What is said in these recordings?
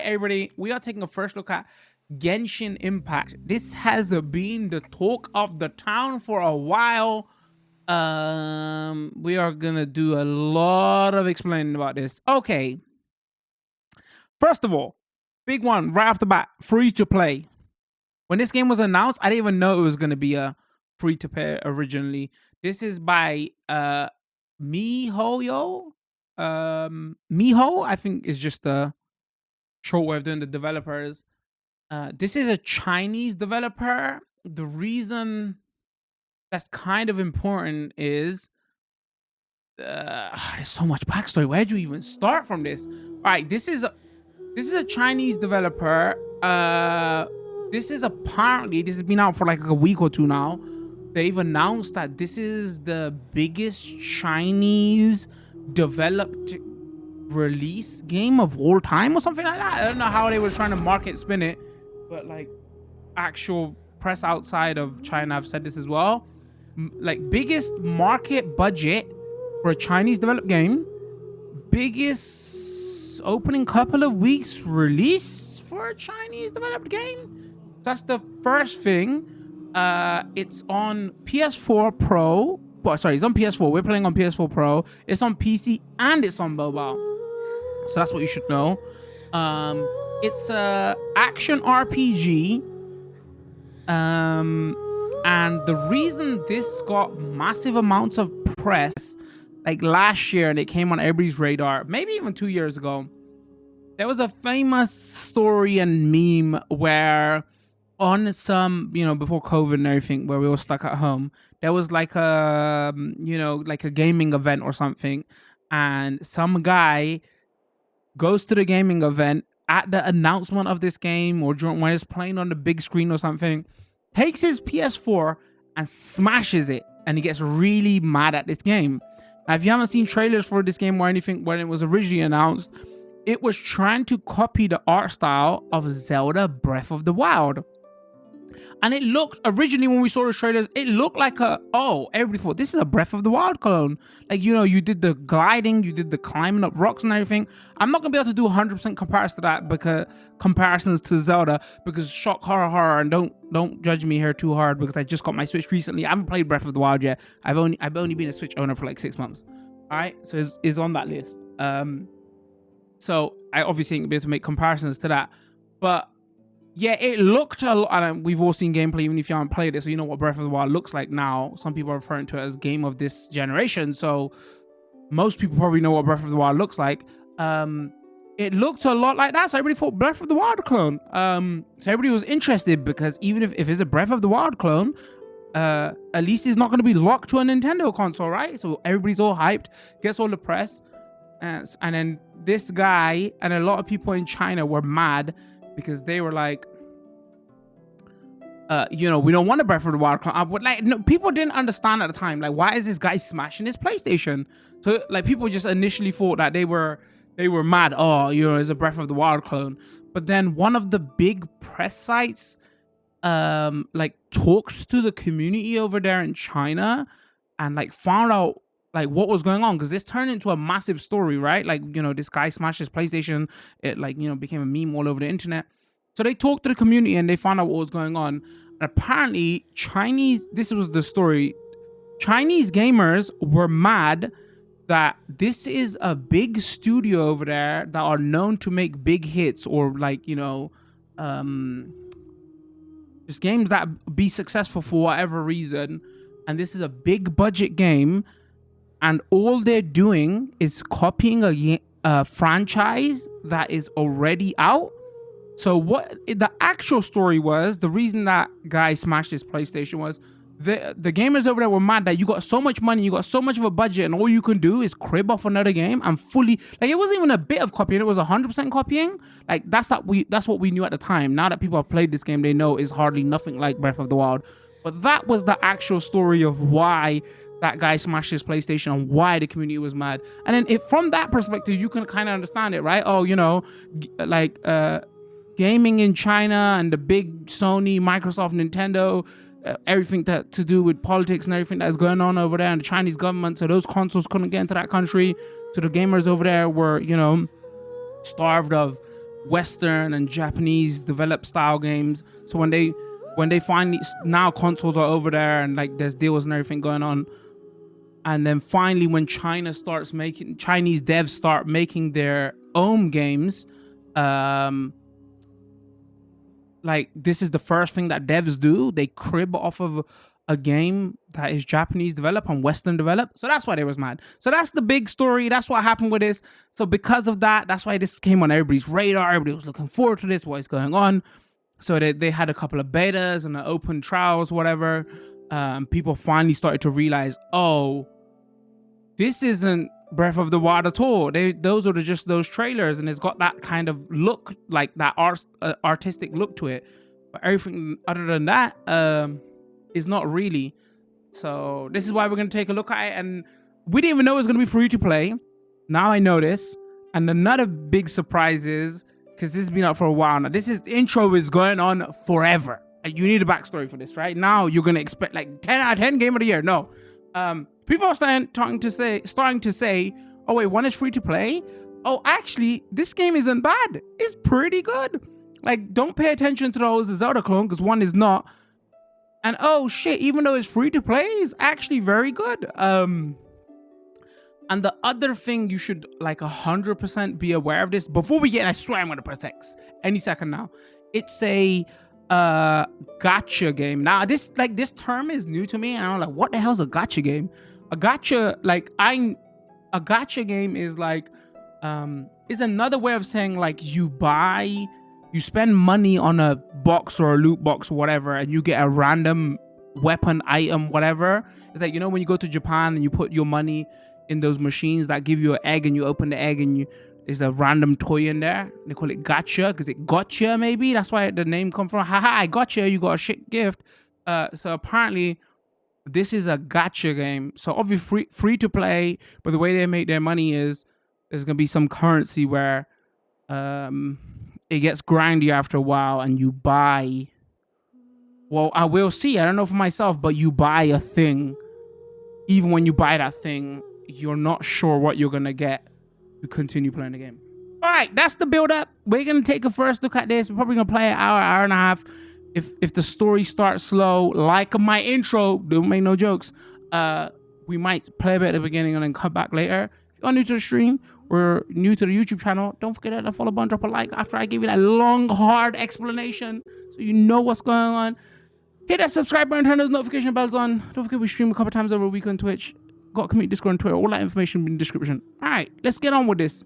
everybody, we are taking a first look at Genshin Impact. This has been the talk of the town for a while. We are gonna do a lot of explaining about this. Okay, first of all, big one right off the bat, free to play. When this game was announced, I didn't even know it was gonna be a free to play originally. This is by MiHoYo. Miho, I think is just the short way of doing the developers. This is a Chinese developer. The reason that's kind of important is there's so much backstory. Where do you even start from this? All right, this is a Chinese developer. This has been out for like a week or two now. They've announced that this is the biggest Chinese developed release game of all time or something like that. I don't know how they were trying to spin it, but like actual press outside of China have said this as well. Like biggest market budget for a Chinese developed game, biggest opening couple of weeks release for a Chinese developed game. That's the first thing. It's on PS4 Pro. Well, sorry, it's on PS4. We're playing on PS4 Pro. It's on PC and it's on mobile. So that's what you should know. It's a action RPG. And the reason this got massive amounts of press, like last year, and it came on everybody's radar, maybe even 2 years ago, there was a famous story and meme where on some, before COVID and everything, where we were stuck at home, there was like a, like a gaming event or something. And some guy goes to the gaming event at the announcement of this game or during when it's playing on the big screen or something, takes his PS4 and smashes it. And he gets really mad at this game. Now, if you haven't seen trailers for this game or anything, when it was originally announced, it was trying to copy the art style of Zelda Breath of the Wild. And it looked, originally when we saw the trailers, it looked like everybody thought this is a Breath of the Wild clone. Like, you did the gliding, you did the climbing up rocks and everything. I'm not gonna be able to do 100% comparison to that, because comparisons to Zelda, because shock, horror, and don't judge me here too hard, because I just got my Switch recently. I haven't played Breath of the Wild yet. I've only been a Switch owner for like 6 months. All right, so it's on that list. So I obviously ain't gonna be able to make comparisons to that, but yeah, it looked a lot, and we've all seen gameplay, even if you haven't played it, so you know what Breath of the Wild looks like now. Some people are referring to it as game of this generation, so most people probably know what Breath of the Wild looks like. It looked a lot like that, so everybody thought Breath of the Wild clone. So everybody was interested, because even if it's a Breath of the Wild clone, at least it's not going to be locked to a Nintendo console, right? So everybody's all hyped, gets all the press, and then this guy and a lot of people in China were mad, because they were like, we don't want a Breath of the Wild clone. People didn't understand at the time, like, why is this guy smashing his PlayStation? So like people just initially thought that they were mad. It's a Breath of the Wild clone. But then one of the big press sites like talked to the community over there in China and like found out like what was going on, because this turned into a massive story, right? Like, this guy smashed his PlayStation. It like, became a meme all over the internet. So they talked to the community and they found out what was going on. And apparently this was the story. Chinese gamers were mad that this is a big studio over there that are known to make big hits, or like, just games that be successful for whatever reason. And this is a big budget game, and all they're doing is copying a franchise that is already out. So what the actual story was, the reason that guy smashed his PlayStation was the gamers over there were mad that you got so much money, you got so much of a budget, and all you can do is crib off another game and fully, like, it wasn't even a bit of copying, it was 100% copying. Like, that's what we knew at the time. Now that people have played this game, they know it's hardly nothing like Breath of the Wild. But that was the actual story of why that guy smashed his PlayStation and why the community was mad. And then from that perspective, you can kind of understand it, right? Gaming in China and the big Sony, Microsoft, Nintendo, everything to do with politics and everything that's going on over there, and the Chinese government. So those consoles couldn't get into that country. So the gamers over there were, starved of Western and Japanese developed style games. So when they finally, now consoles are over there and like there's deals and everything going on, and then finally when Chinese devs start making their own games, like this is the first thing that devs do. They crib off of a game that is Japanese developed and Western developed. So that's why they was mad. So that's the big story. That's what happened with this. So because of that, that's why this came on everybody's radar. Everybody was looking forward to this. What is going on? So they had a couple of betas and open trials, whatever. People finally started to realize, oh, this isn't Breath of the Wild at all. Those are just those trailers, and it's got that kind of look, like that artistic look to it. But everything other than that is not really. So this is why we're going to take a look at it. And we didn't even know it was going to be free to play. Now I know this. And another big surprise is, because this has been out for a while now, the intro is going on forever. You need a backstory for this, right? Now you're going to expect like 10 out of 10 game of the year. No. People are starting to say, oh wait, one is free to play. Oh, actually, this game isn't bad. It's pretty good. Like, don't pay attention to those Zelda clone, because one is not. And oh shit, even though it's free to play, it's actually very good. And the other thing you should like 100% be aware of this before we get, I swear I'm gonna press X any second now. It's a gacha game. Now this term is new to me, and I'm like, what the hell's a gacha game? A gacha game is like is another way of saying like you spend money on a box or a loot box or whatever, and you get a random weapon, item, whatever. It's like, you know, when you go to Japan and you put your money in those machines that give you an egg, and you open the egg and there's a random toy in there. They call it gacha because it gotcha, maybe. That's why the name come from. Haha, I gotcha, you got a shit gift. So apparently this is a gacha game. So obviously free to play, but the way they make their money is there's gonna be some currency where it gets grindy after a while, and you buy, well, I will see, I don't know for myself, but you buy a thing. Even when you buy that thing, you're not sure what you're gonna get to continue playing the game. All right, that's the build up. We're gonna take a first look at this. We're probably gonna play an hour and a half. If the story starts slow, like my intro, don't make no jokes, we might play a bit at the beginning and then come back later. If you're new to the stream or new to the YouTube channel, don't forget to follow button, drop a like after I give you that long, hard explanation so you know what's going on. Hit that subscribe button, turn those notification bells on. Don't forget we stream a couple times over a week on Twitch. Got community Discord and Twitter. All that information in the description. All right, let's get on with this.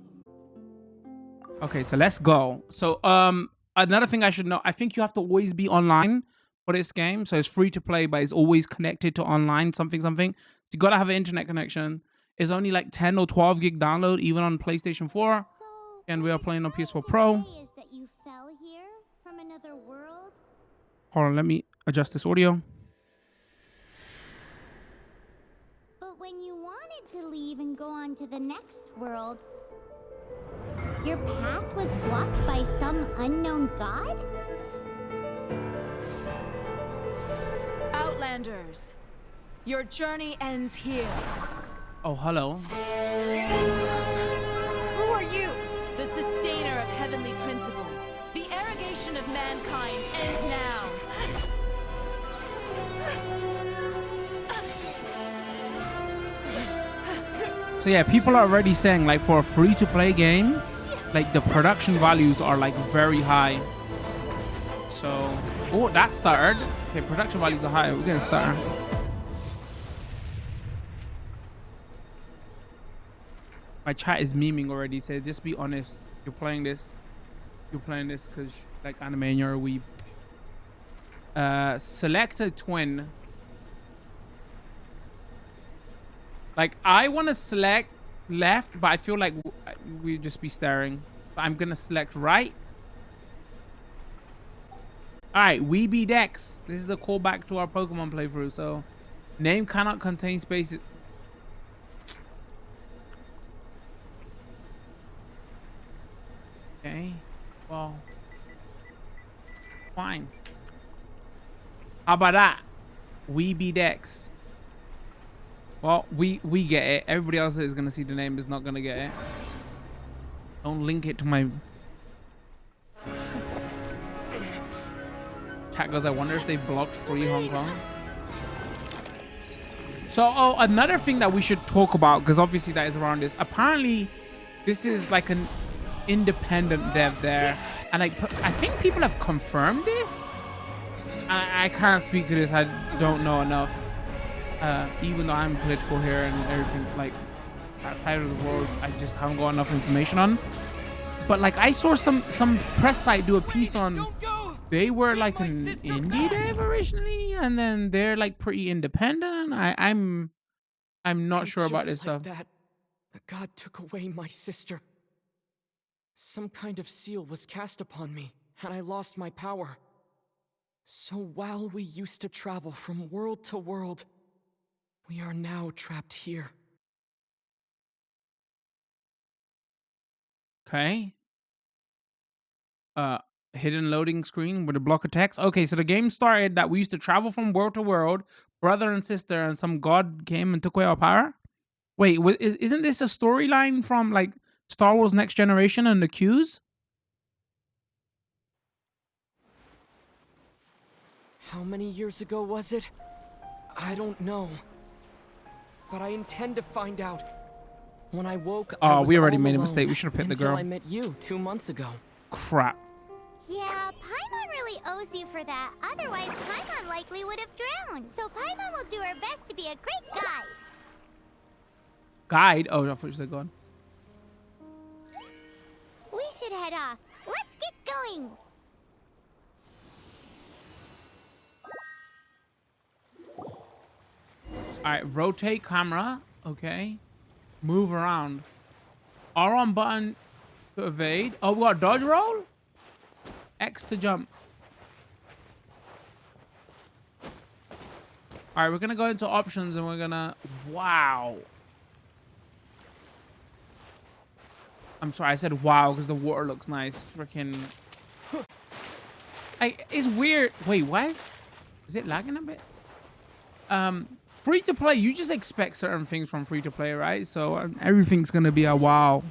Okay, so let's go. So another thing I should know, I think you have to always be online for this game. So it's free to play, but it's always connected to online something. You gotta have an internet connection. It's only like 10 or 12 gig download, even on PlayStation 4. And we are playing on PS4 Pro. Is that you fell here from another world? Hold on, let me adjust this audio. But when you wanted to leave and go on to the next world, your path was blocked by some unknown god? Outlanders, your journey ends here. Oh, hello. Who are you? The sustainer of heavenly principles. The arrogation of mankind ends now. So yeah, people are already saying like for a free-to-play game, like the production values are like very high. So, oh, that started. Okay, production values are high. We're gonna start. My chat is memeing already. Said, just be honest. You're playing this because you like anime and you're a weeb. Select a twin. Like, I want to select left, but I feel like we'd just be staring. But I'm gonna select right. All right, Weeby Dex. This is a callback to our Pokemon playthrough. So, name cannot contain spaces. Okay, well, fine. How about that? Weeby Dex. Well, we get it. Everybody else that is gonna see the name is not gonna get it. Don't link it to my Cat goes, I wonder if they blocked free Hong Kong. So, another thing that we should talk about, because obviously that is around this. Apparently, this is like an independent dev there. And I think people have confirmed this. I can't speak to this. I don't know enough. Even though I'm political here and everything, like, that side of the world, I just haven't got enough information on. But like, I saw some press site do a piece on, they were like an indie dev originally, and then they're like pretty independent. I'm not sure about this stuff. That the god took away my sister. Some kind of seal was cast upon me, and I lost my power. So while we used to travel from world to world, we are now trapped here. Okay. Hidden loading screen with a block of text. Okay, so the game started that we used to travel from world to world, brother and sister, and some god came and took away our power. Wait, isn't this a storyline from like Star Wars Next Generation and the Qs? How many years ago was it? I don't know. But I intend to find out. When I woke, I was we already all made a alone mistake. We should have picked the until girl. I met you 2 months ago. Crap. Yeah, Paimon really owes you for that. Otherwise, Paimon likely would have drowned. So Paimon will do her best to be a great guide. Guide? Oh, I thought you said God. We should head off. Let's get going. All right, rotate camera. Okay. Move around. R1 button to evade. Oh, we got dodge roll? X to jump. All right, we're going to go into options and we're going to... Wow. I'm sorry, I said wow because the water looks nice. Freaking... It's weird. Wait, what? Is it lagging a bit? Free to play, you just expect certain things from free to play, right? So everything's gonna be a wow.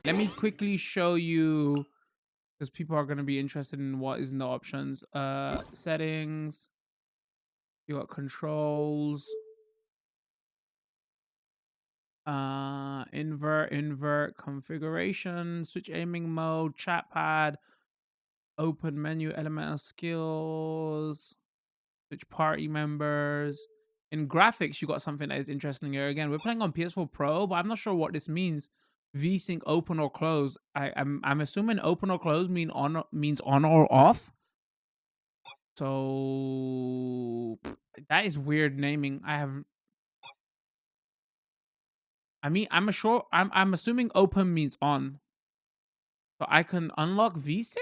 Let me quickly show you, because people are gonna be interested in what is in the options. Settings. You got controls. Invert configuration, switch aiming mode, chat pad, open menu, elemental skills, switch party members. In graphics, you got something that is interesting here. Again, we're playing on PS4 Pro, but I'm not sure what this means. VSync open or close. I'm assuming open or close means on or off. So that is weird naming. I'm assuming open means on. So I can unlock VSync?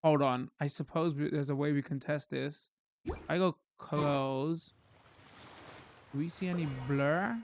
Hold on. I suppose there's a way we can test this. I go close. Do we see any blur?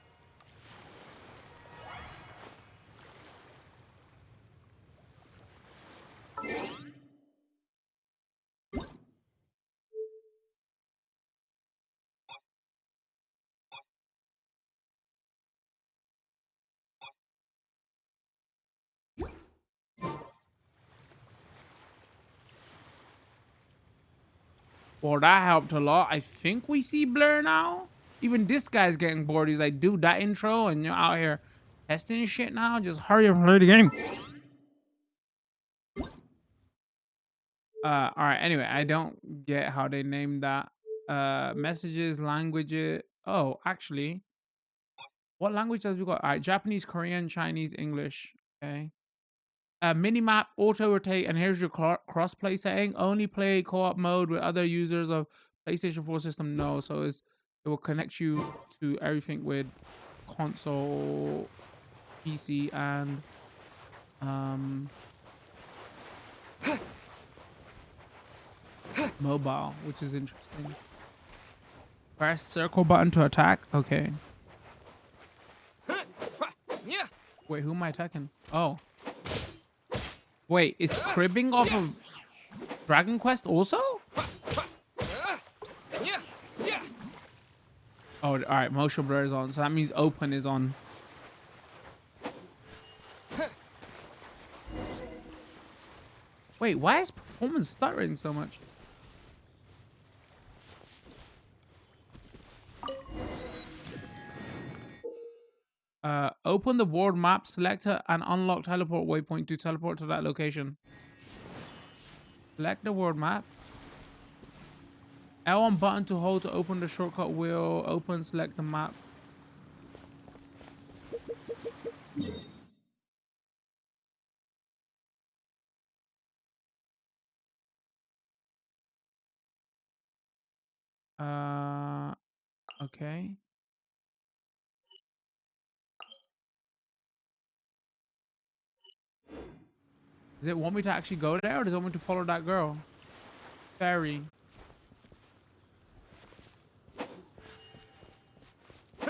Well, that helped a lot. I think we see blur now. Even this guy's getting bored. He's like, dude, that intro and you're out here testing shit now. Just hurry up and play the game. All right. Anyway, I don't get how they named that. Messages, languages. Oh, actually, what language have we got? All right, Japanese, Korean, Chinese, English. Okay. Minimap, auto rotate, and here's your cross-play setting. Only play co-op mode with other users of PlayStation 4 system. No, so it will connect you to everything with console, PC, and mobile, which is interesting. Press circle button to attack. Okay. Wait, who am I attacking? Oh. Wait, is cribbing off of Dragon Quest also? Oh, all right. Motion blur is on, so that means open is on. Wait, why is performance stuttering so much? Open the world map, select an unlock teleport waypoint to teleport to that location. Select the world map. L1 button to hold to open the shortcut wheel. Open, select the map. Okay. Does it want me to actually go there, or does it want me to follow that girl? Fairy. The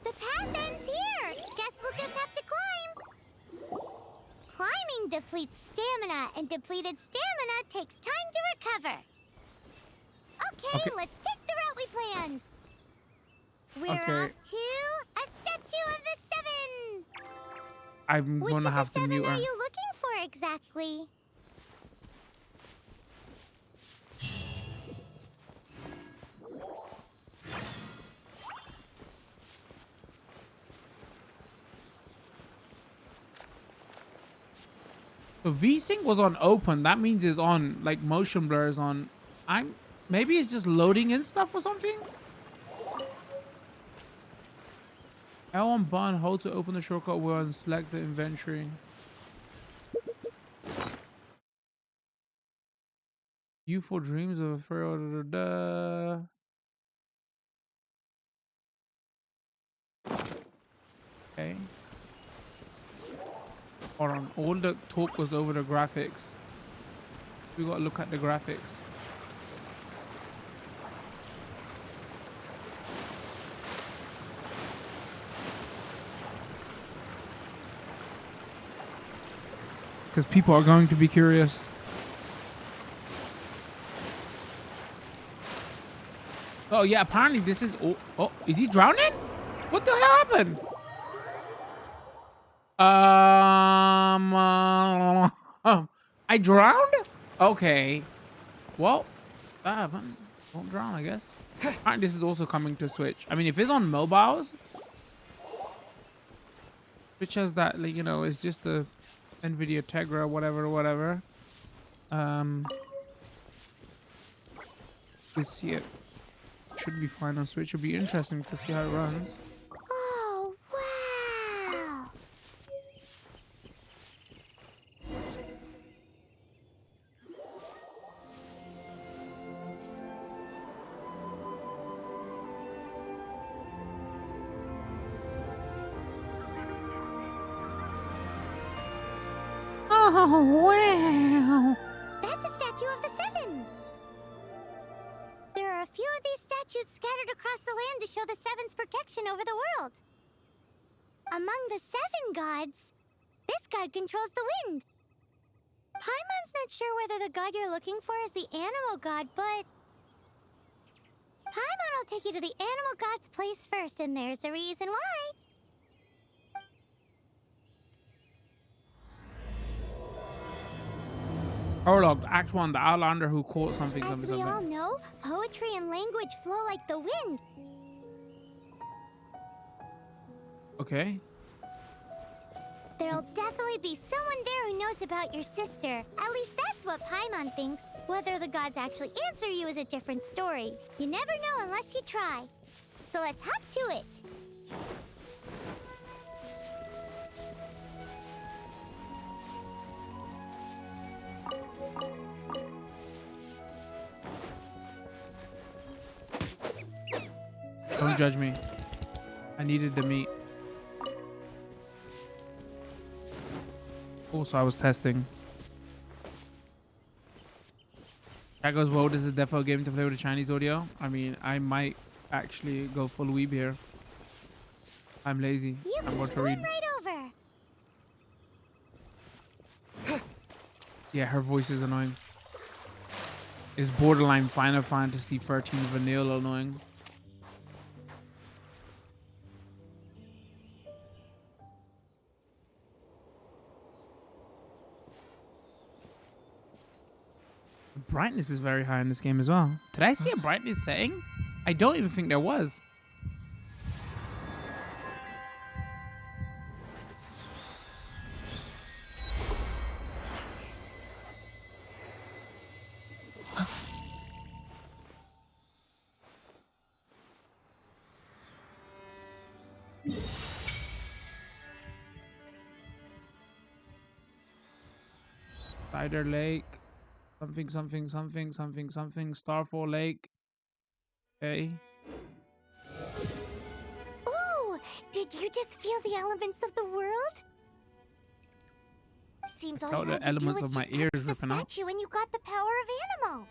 path ends here. Guess we'll just have to climb. Climbing depletes stamina, and depleted stamina takes time to recover. Okay, let's take the route we planned. We're off to a statue of the seven. I'm gonna have to mute her. Which of the seven are you looking for exactly? So VSync was on open. That means it's on, like motion blur is on. Maybe it's just loading in stuff or something. L1 button, hold to open the shortcut wheel and select the inventory. Youthful dreams of a pharaoh. Okay. Hold on. All the talk was over the graphics. We gotta look at the graphics. Because people are going to be curious. Oh yeah, apparently this is... Oh, is he drowning? What the hell happened? I drowned? Okay. Well, won't drown, I guess. Apparently this is also coming to Switch. I mean, if it's on mobiles, Switch has that, like, you know, it's just the NVIDIA Tegra, whatever. We see it. Should be fine on Switch. It'll be interesting to see how it runs. Oh, wow. Oh, wow. That's a statue of the seven. There are a few of these statues scattered across the land to show the seven's protection over the world. Among the seven gods, this god controls the wind. Paimon's not sure whether the god you're looking for is the animal god, but Paimon will take you to the animal god's place first, and there's the reason why. Prologue, Act 1, the Outlander who caught something. As we all know, poetry and language flow like the wind. Okay. There'll definitely be someone there who knows about your sister. At least that's what Paimon thinks. Whether the gods actually answer you is a different story. You never know unless you try. So let's hop to it. Don't judge me. I needed the meat. Also, I was testing. That goes well. This is definitely a game to play with a Chinese audio. I mean, I might actually go full weeb here. I'm lazy. I'm going to read. Right over. Yeah, her voice is annoying. It's borderline Final Fantasy 13 vanilla annoying. brightness is very high in this game as well. Did I see a brightness setting? I don't even think there was. Cider Lake. Something, something, something, something, something. Starfall Lake. Okay. Ooh, did you just feel the elements of the world? Seems all felt you the had to do elements was of my just ears touch the ripping out. statue and you got the power of Animo.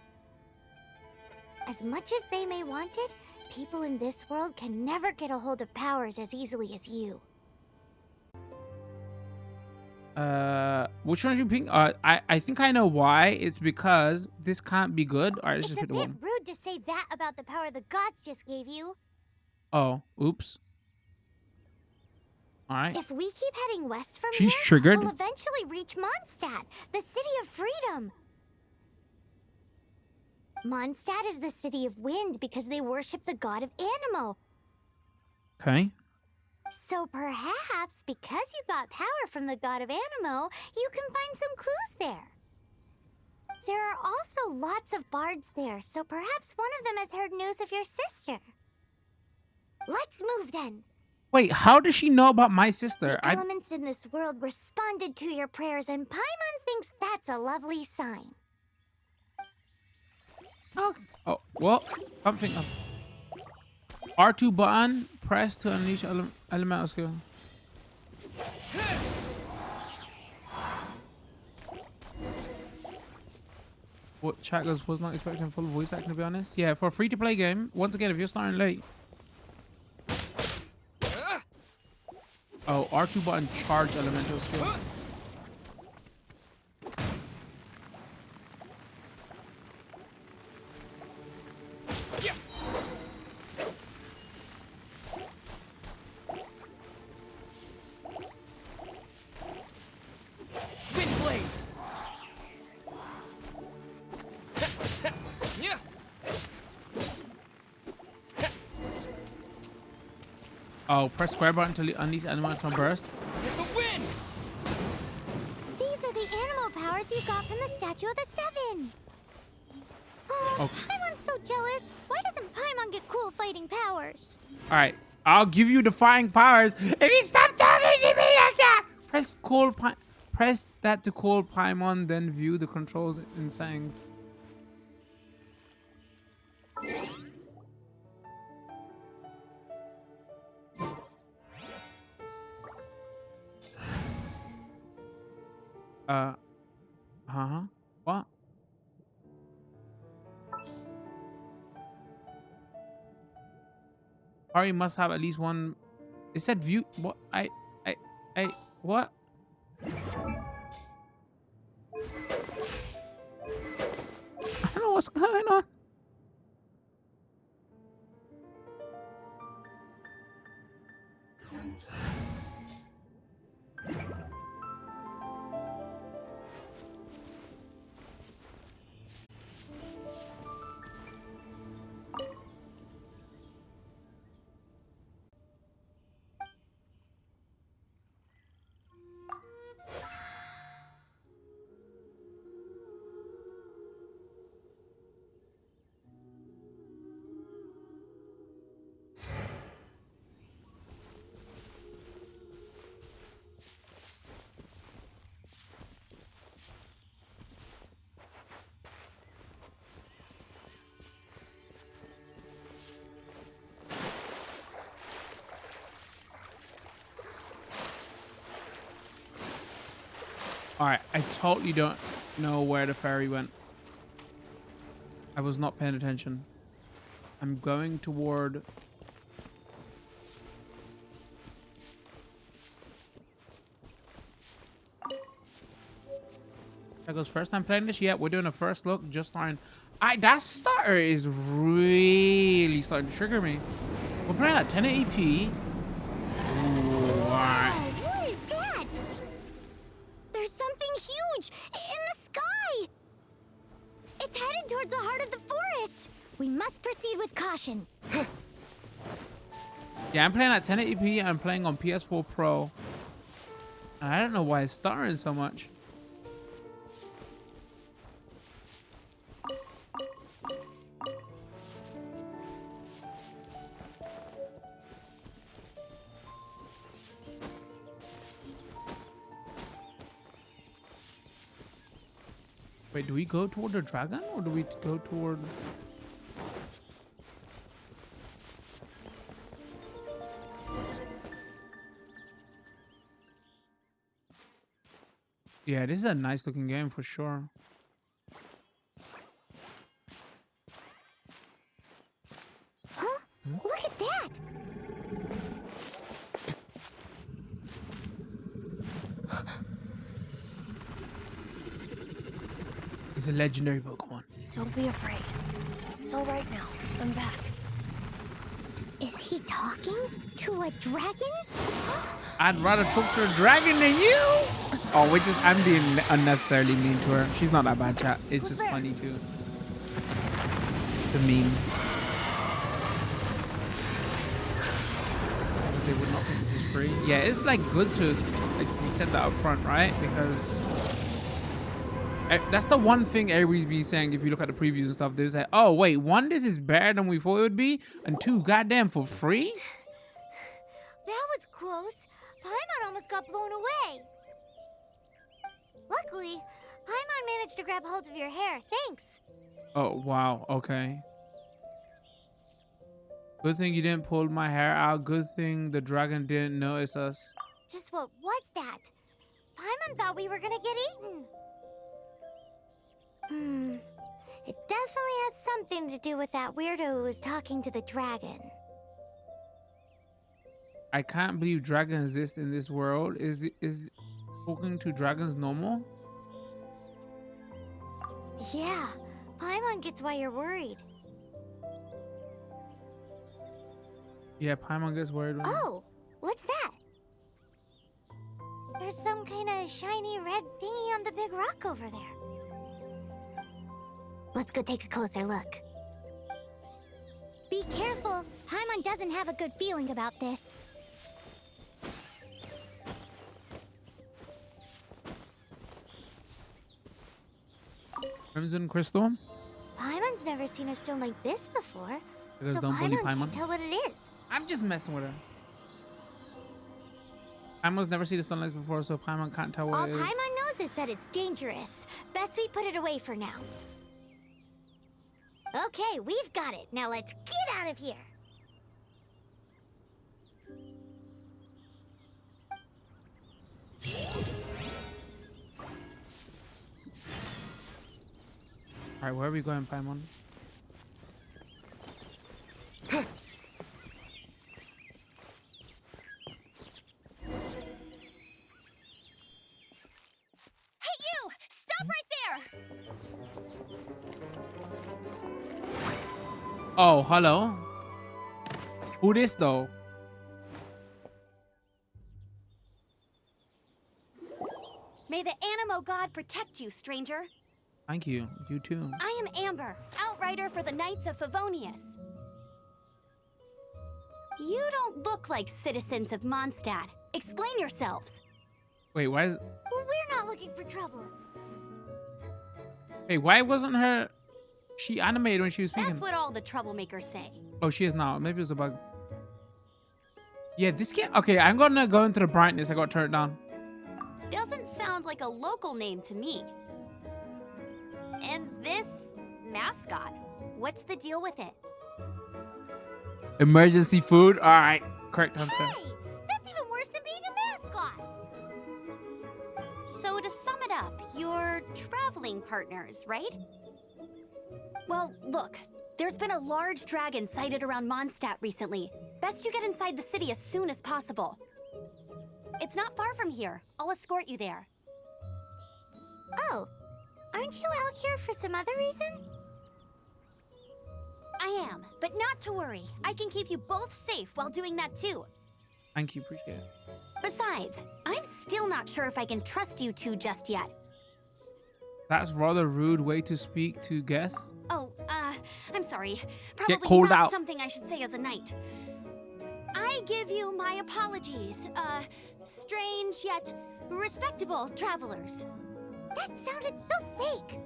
As much as they may want it, people in this world can never get a hold of powers as easily as you. Which one do you think? I think I know why. It's because this can't be good. All right, let's It's just a pick the bit one. rude to say that about the power the gods just gave you. Oh, oops. All right. If we keep heading west from She's here, triggered. we'll eventually reach Mondstadt, the city of freedom. Mondstadt is the city of wind because they worship the god of Animo. Okay. So perhaps, because you got power from the god of Animo, you can find some clues there. There are also lots of bards there, so perhaps one of them has heard news of your sister. Let's move then. Wait, how does she know about my sister? The elements in this world responded to your prayers, and Paimon thinks that's a lovely sign. Oh, well, something. R2 button, press to unleash elemental skill. What chat goes was not expecting full voice acting, to be honest. Yeah, for a free-to-play game, once again, if you're starting late. Oh, R2 button charge elemental skill. Oh, press square button to unleash elemental burst. These are the animal powers you got from the Statue of the Seven. Oh, Okay. Paimon's so jealous. Why doesn't Paimon get cool fighting powers? All right, I'll give you defying powers if you stop talking to me like that. Press that to call Paimon, then view the controls in settings. What? Ari must have at least one. It said view. What? What? I don't know what's going on. All right, I totally don't know where the ferry went. I was not paying attention. I'm going toward... That goes first time playing this? Yeah, we're doing a first look, just starting. That starter is really starting to trigger me. We're playing at 1080p. Wow, what is that? There's something huge in the sky. It's headed Must proceed with caution. Yeah, I'm playing at 1080p. I'm playing on PS4 Pro. And I don't know why it's stuttering so much. Wait, do we go toward the dragon or do we go toward... Yeah, this is a nice looking game for sure. Huh? Look at that! It's a legendary Pokemon. Don't be afraid. It's all right now. I'm back. Is he talking to a dragon? I'd rather talk to a dragon than you. Oh, I'm being unnecessarily mean to her. She's not that bad, chat. It's Who's just there? funny too. The meme. They would not think this is free. Yeah, it's like good to, like we said that up front, right? Because that's the one thing everybody's been saying. If you look at the previews and stuff, they say, "Oh wait, one, this is better than we thought it would be, and two, goddamn, for free." That was close. Paimon almost got blown away. Luckily, Paimon managed to grab hold of your hair. Thanks. Oh wow, okay. Good thing you didn't pull my hair out. Good thing the dragon didn't notice us. Just what was that? Paimon thought we were gonna get eaten. It definitely has something to do with that weirdo who was talking to the dragon. I can't believe dragons exist in this world. Is talking to dragons normal? Yeah, Paimon gets why you're worried. Yeah, Paimon gets worried. Oh, what's that? There's some kind of shiny red thingy on the big rock over there. Let's go take a closer look. Be careful. Paimon doesn't have a good feeling about this. Crimson crystal. Paimon's never seen a stone like this before, Because so don't bully Paimon Paimon. can't tell what it is. I'm just messing with her. Paimon's never seen a sunlight before, so Paimon can't tell what All it is. Paimon knows is that it's dangerous. Best we put it away for now. Okay, we've got it. Now let's get out of here. All right, where are we going, Paimon? Hey, you! Stop right there! Oh, hello. Who this though? May the Animo God protect you, stranger. Thank you. You too. I am Amber, outrider for the Knights of Favonius. You don't look like citizens of Mondstadt. Explain yourselves. Wait, why is? We're not looking for trouble. Wait, why wasn't her? She animated when she was speaking. That's what all the troublemakers say. Oh, she is now. Maybe it was a bug. Yeah, this game. Okay, I'm gonna go into the brightness. I got to turn it down. Doesn't sound like a local name to me. And this mascot, what's the deal with it? Emergency food. All right, correct answer. Hey, that's even worse than being a mascot. So to sum it up, you're traveling partners, right? Well, look, there's been a large dragon sighted around Mondstadt recently. Best you get inside the city as soon as possible. It's not far from here. I'll escort you there. Oh, aren't you out here for some other reason? I am, but not to worry. I can keep you both safe while doing that too. Thank you, appreciate it. Besides, I'm still not sure if I can trust you two just yet. That's rather rude way to speak to guests. Oh, I'm sorry. Probably called not out. something I should say as a knight. I give you my apologies, strange yet respectable travelers. That sounded so fake.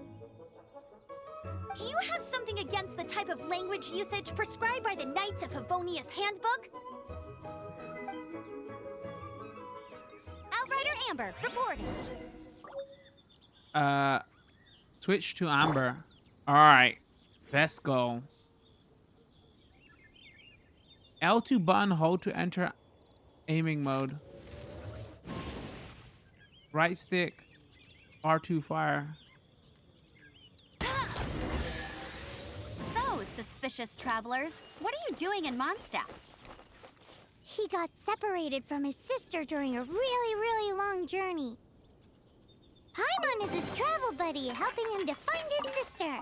Do you have something against the type of language usage prescribed by the Knights of Favonius Handbook? Outrider Amber, reporting. Switch to Amber. All right, let's go. L2 button, hold to enter aiming mode. Right stick, R2 fire. So, suspicious travelers, what are you doing in Mondstadt? He got separated from his sister during a really long journey. Paimon is his travel buddy, helping him to find his sister.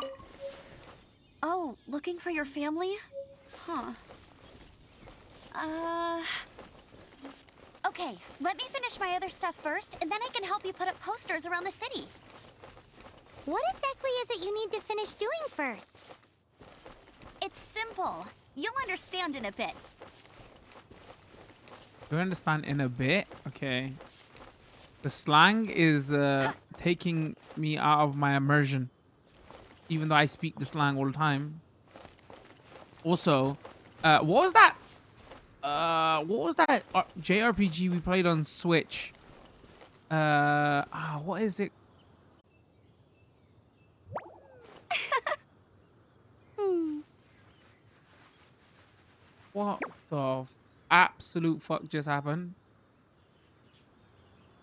Oh, looking for your family? Huh. Okay, let me finish my other stuff first, and then I can help you put up posters around the city. What exactly is it you need to finish doing first? It's simple. You'll understand in a bit. Do you understand in a bit? Okay. The slang is taking me out of my immersion, even though I speak the slang all the time. Also, what was that? JRPG we played on Switch? What is it? What the absolute fuck just happened?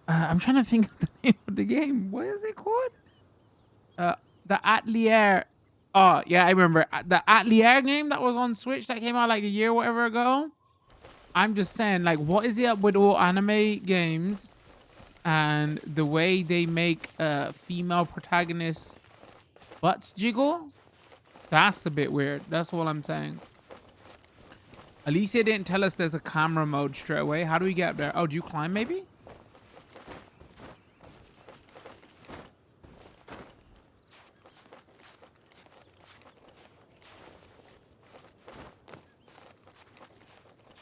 I'm trying to think of the name of the game. What is it called? The Atelier. Oh, yeah, I remember. The Atelier game that was on Switch that came out like a year or whatever ago. I'm just saying, like, what is it up with all anime games and the way they make female protagonists butts jiggle? That's a bit weird. That's all I'm saying. Alicia didn't tell us there's a camera mode straight away. How do we get up there? Oh, do you climb maybe?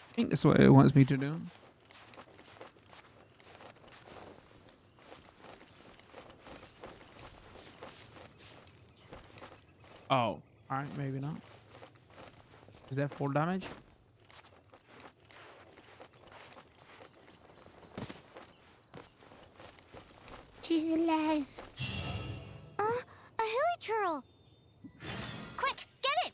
I think that's what it wants me to do. Oh, all right, maybe not. Is that full damage? She's alive. A hilichurl. Quick, get it!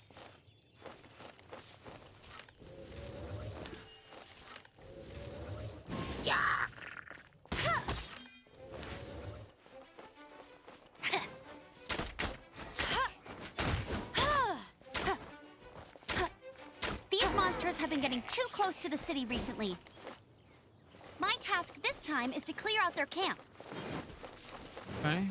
These monsters have been getting too close to the city recently. My task this time is to clear out their camp. Okay.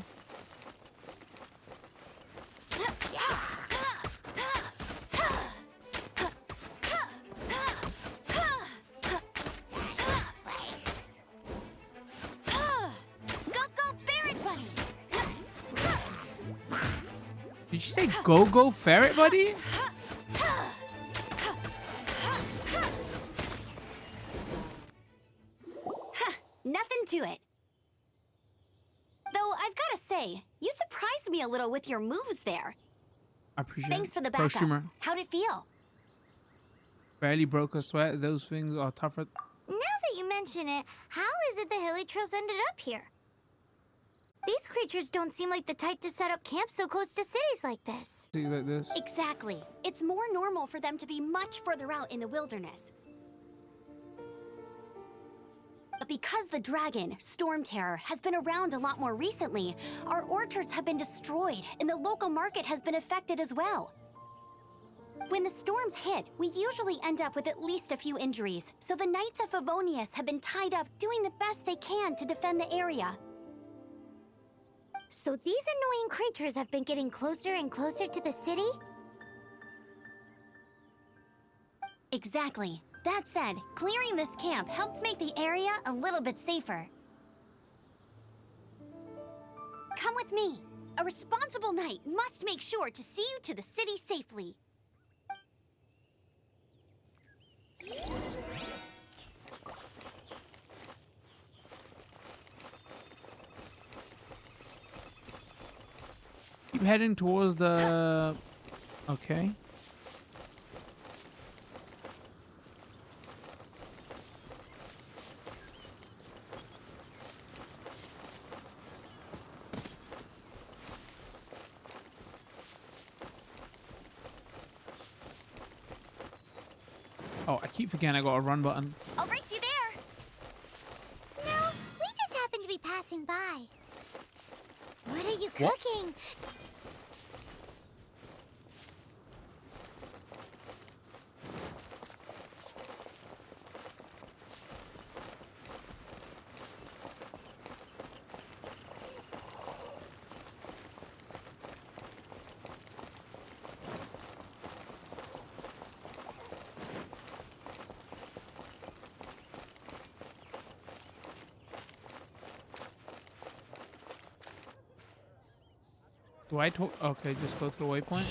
Did you say go ferret buddy? Nothing to it. Though I've got to say, you surprised me a little with your moves there. I appreciate Thanks it. for the Pro backup. streamer. How'd it feel? Barely broke a sweat. Those things are tougher. Now that you mention it, how is it the hilichurls ended up here? These creatures don't seem like the type to set up camp so close to cities like this. Things like this. Exactly. It's more normal for them to be much further out in the wilderness. But because the dragon, Storm Terror, has been around a lot more recently, our orchards have been destroyed and the local market has been affected as well. When the storms hit, we usually end up with at least a few injuries, so the Knights of Favonius have been tied up doing the best they can to defend the area. So these annoying creatures have been getting closer and closer to the city? Exactly. That said, clearing this camp helped make the area a little bit safer. Come with me. A responsible knight must make sure to see you to the city safely. Keep heading towards the... Okay. Oh, I keep forgetting I got a run button. I'll race you there. No, we just happen to be passing by. What are you What? cooking? Do I talk? Okay, just go to the waypoint.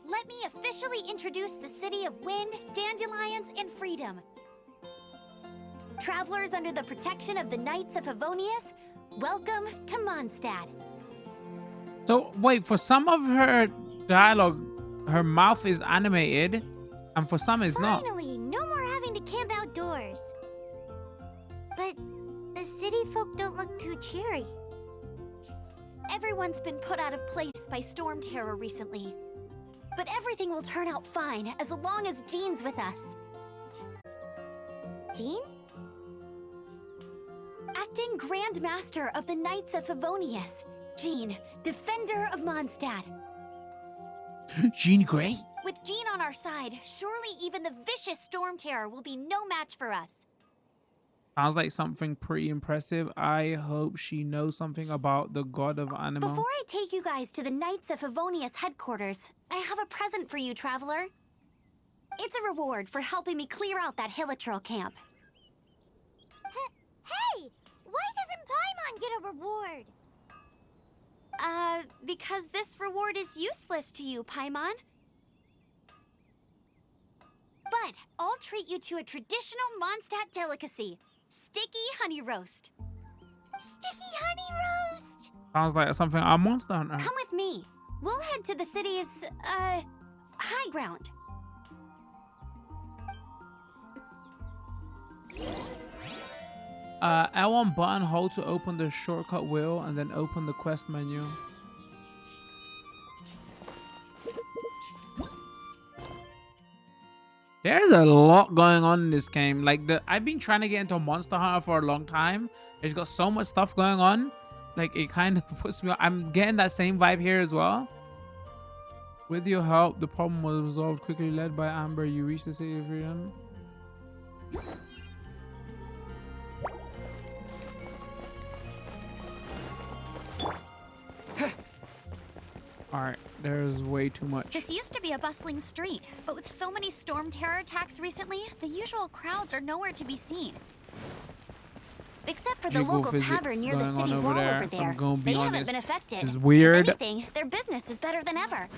Let me officially introduce the city of wind, dandelions, and freedom. Travelers under the protection of the Knights of Favonius, welcome to Mondstadt. So wait, for some of her dialogue, her mouth is animated, and for some it's not. Finally, no more having to camp outdoors. But the city folk don't look too cheery. Everyone's been put out of place by storm terror recently. But everything will turn out fine as long as Jean's with us. Jean? Acting Grand Master of the Knights of Favonius, Jean, Defender of Mondstadt. Jean Grey? With Jean on our side, surely even the vicious storm terror will be no match for us. Sounds like something pretty impressive. I hope she knows something about the god of animal. Before I take you guys to the Knights of Favonius headquarters, I have a present for you, traveler. It's a reward for helping me clear out that Hilitril camp. Hey! Why doesn't Paimon get a reward? Because this reward is useless to you, Paimon. But I'll treat you to a traditional Mondstadt delicacy, sticky honey roast. Sticky honey roast! Sounds like something our monster hunter. Come with me. We'll head to the city's, high ground. L1 button, hold to open the shortcut wheel, and then open the quest menu. There's a lot going on in this game. Like, I've been trying to get into Monster Hunter for a long time. It's got so much stuff going on. Like, it kind of puts me on. I'm getting that same vibe here as well. With your help, the problem was resolved quickly. Led by Amber, you reached the City of Freedom. Alright, there's way too much. This used to be a bustling street, but with so many storm terror attacks recently, the usual crowds are nowhere to be seen. Except for the local tavern near the city wall over there. They haven't been affected. It's weird. If anything, their business is better than ever.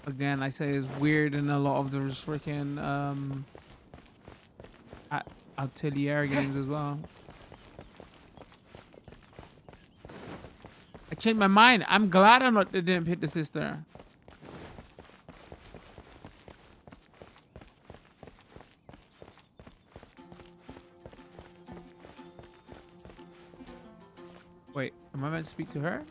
Again, I say it's weird in a lot of those freaking Atelier games as well. I changed my mind. I'm glad they didn't hit the sister. Wait, am I meant to speak to her?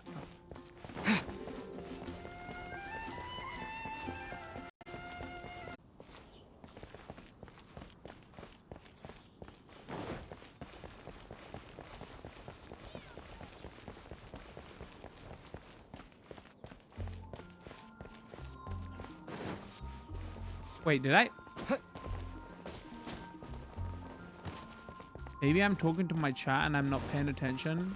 Wait, did I? Maybe I'm talking to my chat and I'm not paying attention.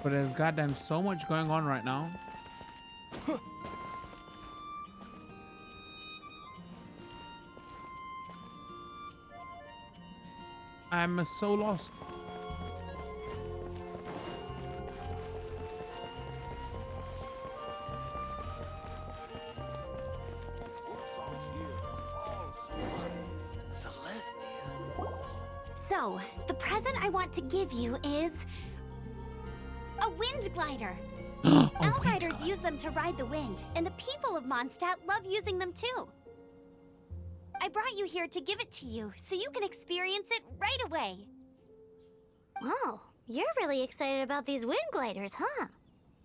But there's goddamn so much going on right now. I'm so lost. So, the present I want to give you is a wind glider. Outriders use them to ride the wind, and the people of Mondstadt love using them too. I brought you here to give it to you, so you can experience it right away. Oh, you're really excited about these wind gliders, huh?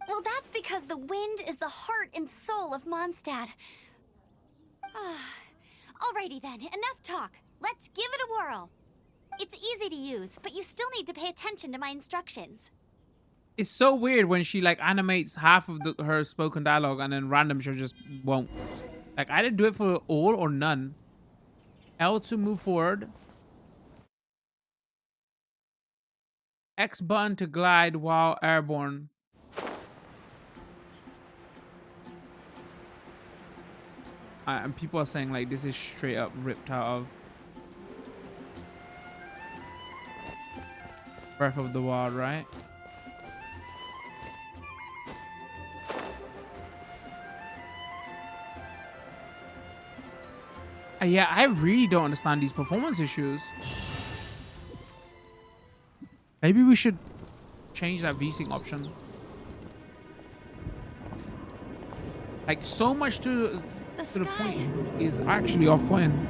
Well, that's because the wind is the heart and soul of Mondstadt. Alrighty then, enough talk. Let's give it a whirl. It's easy to use, but you still need to pay attention to my instructions. It's so weird when she like animates half of her spoken dialogue and then random she just won't. Like I didn't do it for all or none. L to move forward. X button to glide while airborne. And people are saying like this is straight up ripped out of Breath of the Wild, right? Yeah, I really don't understand these performance issues. Maybe we should change that VSync option. Like so much to the point is actually off-putting.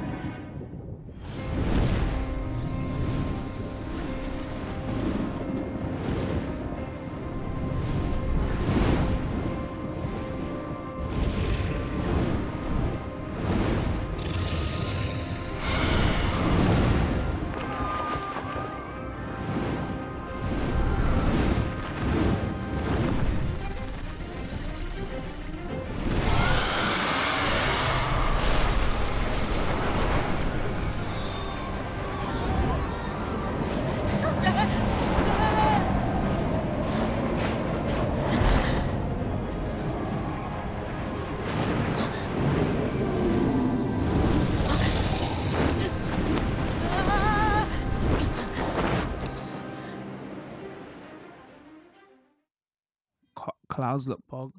Clouds look bog.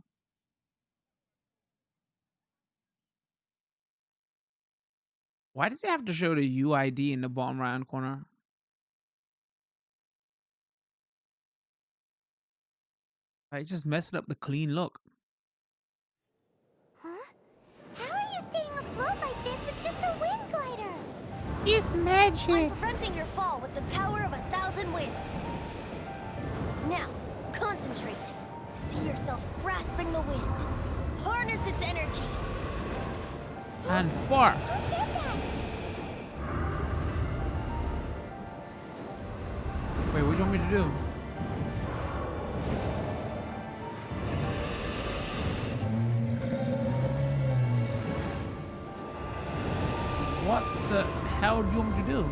Why does it have to show the UID in the bottom right hand corner? I just messed up the clean look. Huh? How are you staying afloat like this with just a wind glider? It's magic. I'm preventing your fall with the power of 1,000 winds. Now, concentrate. See yourself grasping the wind. Harness its energy. And far. Who said that? Wait, what do you want me to do? What the hell do you want me to do?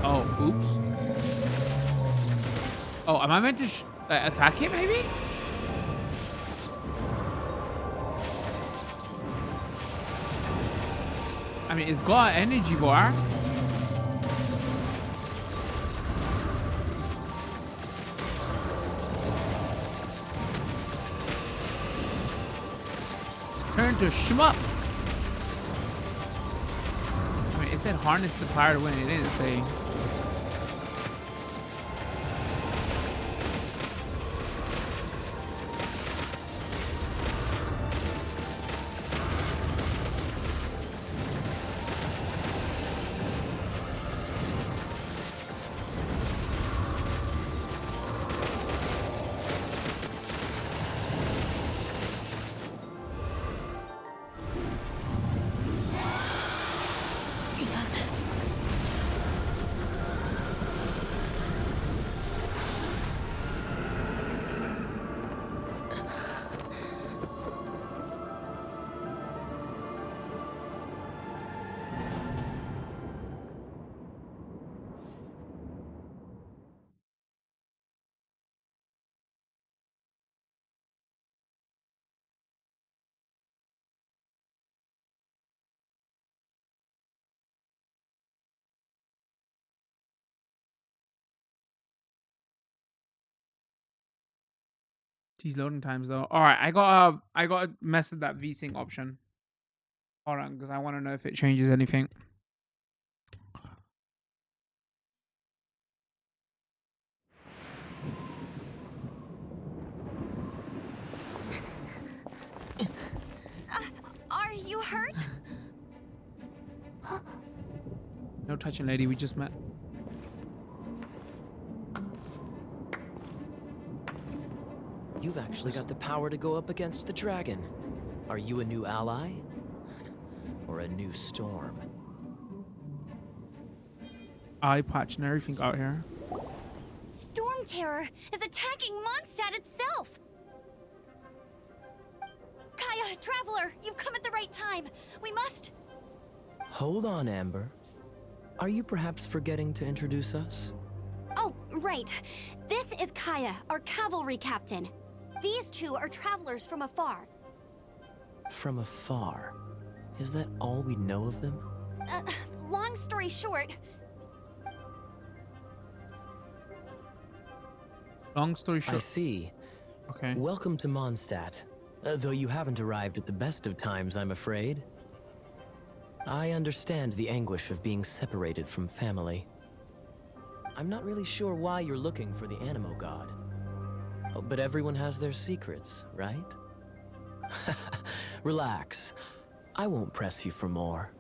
Oh, oops. Oh, am I meant to attack it, maybe? I mean, it's got an energy bar. It's turned to shmup. I mean, it said harness the power to win. It didn't say. These loading times though. All right, I got to mess with that VSync option. Hold on, because I want to know if it changes anything. Are you hurt? No touching, lady. We just met. You've actually got the power to go up against the dragon. Are you a new ally? Or a new storm? Eye patch and everything out here. Storm Terror is attacking Mondstadt itself! Kaya, Traveler, you've come at the right time. We must... Hold on, Amber. Are you perhaps forgetting to introduce us? Oh, right. This is Kaya, our cavalry captain. These two are travelers from afar. From afar? Is that all we know of them? Long story short, Long story I short. see. Okay. Welcome to Mondstadt. Though you haven't arrived at the best of times, I'm afraid. I understand the anguish of being separated from family. I'm not really sure why you're looking for the Animo God. Oh, but everyone has their secrets, right? Relax. I won't press you for more.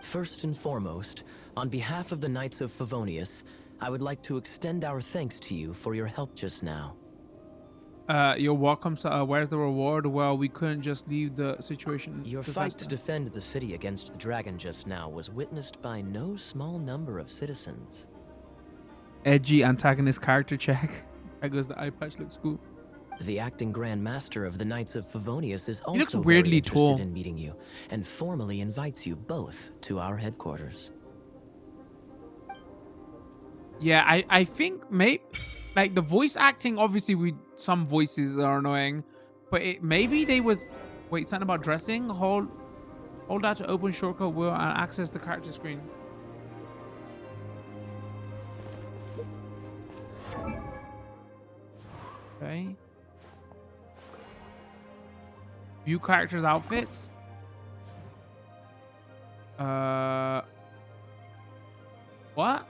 First and foremost, on behalf of the Knights of Favonius, I would like to extend our thanks to you for your help just now. You're welcome. So, where's the reward? Well, we couldn't just leave the situation. Your fight to defend the city against the dragon just now was witnessed by no small number of citizens. Edgy antagonist character check. That goes. The eye patch looks cool. The acting Grand Master of the Knights of Favonius is looks also weirdly very interested tall. in meeting you, and formally invites you both to our headquarters. Yeah, I think like the voice acting. Obviously, some voices are annoying, but maybe they was. Wait, something about dressing. Hold out to open shortcut wheel and access the character screen. Okay. View characters' outfits. What?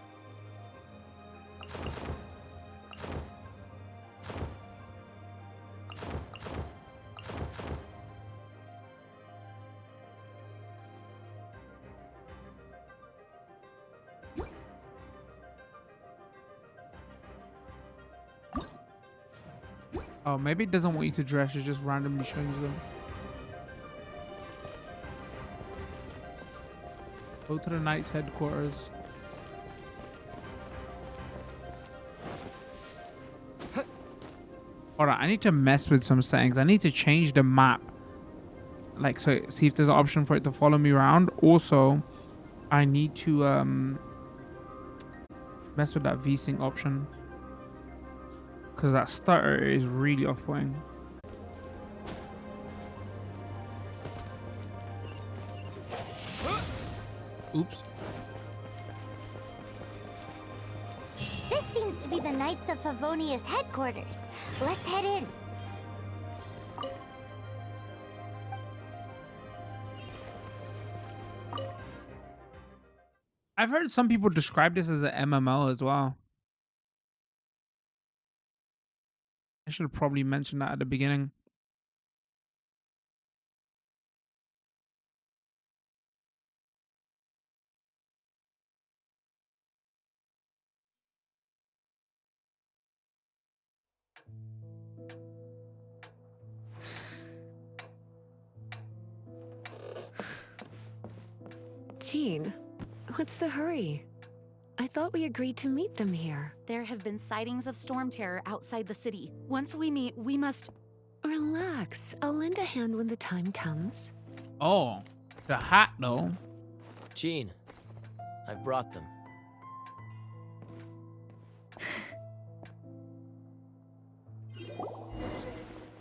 Oh, maybe it doesn't want you to dress. It just randomly shows them. Go to the Knight's headquarters. Hold on, I need to mess with some settings. I need to change the map. Like, so see if there's an option for it to follow me around. Also, I need to mess with that VSync option. Because that stutter is really off-putting. Oops. This seems to be the Knights of Favonius headquarters. Let's head in. I've heard some people describe this as an MMO as well. I should have probably mentioned that at the beginning. Jean, what's the hurry? I thought we agreed to meet them here. There have been sightings of storm terror outside the city. Once we meet, we must... Relax. I'll lend a hand when the time comes. Oh, the hat though. Jean, I've brought them.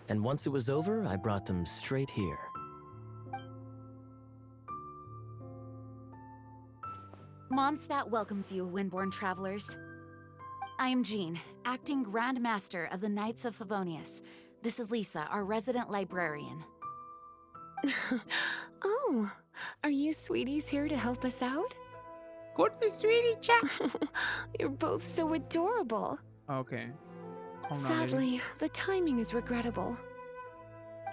And once it was over, I brought them straight here. Mondstadt welcomes you, Windborn travelers. I'm Jean, acting Grand Master of the Knights of Favonius. This is Lisa, our resident librarian. Oh, are you sweeties here to help us out? Goodness, sweetie chat. You're both so adorable. Okay. Calm down, lady. Sadly, the timing is regrettable.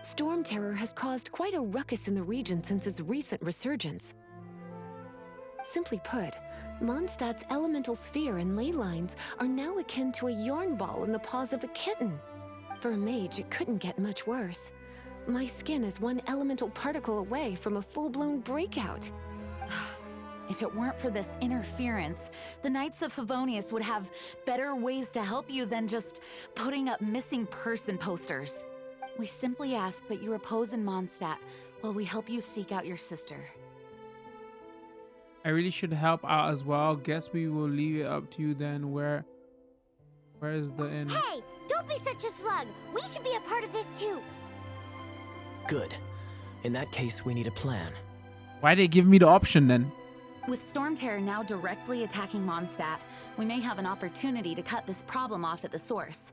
Storm Terror has caused quite a ruckus in the region since its recent resurgence. Simply put, Mondstadt's elemental sphere and ley lines are now akin to a yarn ball in the paws of a kitten. For a mage, it couldn't get much worse. My skin is one elemental particle away from a full-blown breakout. If it weren't for this interference, the Knights of Favonius would have better ways to help you than just putting up missing person posters. We simply ask that you repose in Mondstadt while we help you seek out your sister. I really should help out as well. Guess we will leave it up to you then. Where is the end? Hey, don't be such a slug. We should be a part of this too. Good. In that case, we need a plan. Why did they give me the option then? With Storm Terror now directly attacking Mondstadt, we may have an opportunity to cut this problem off at the source.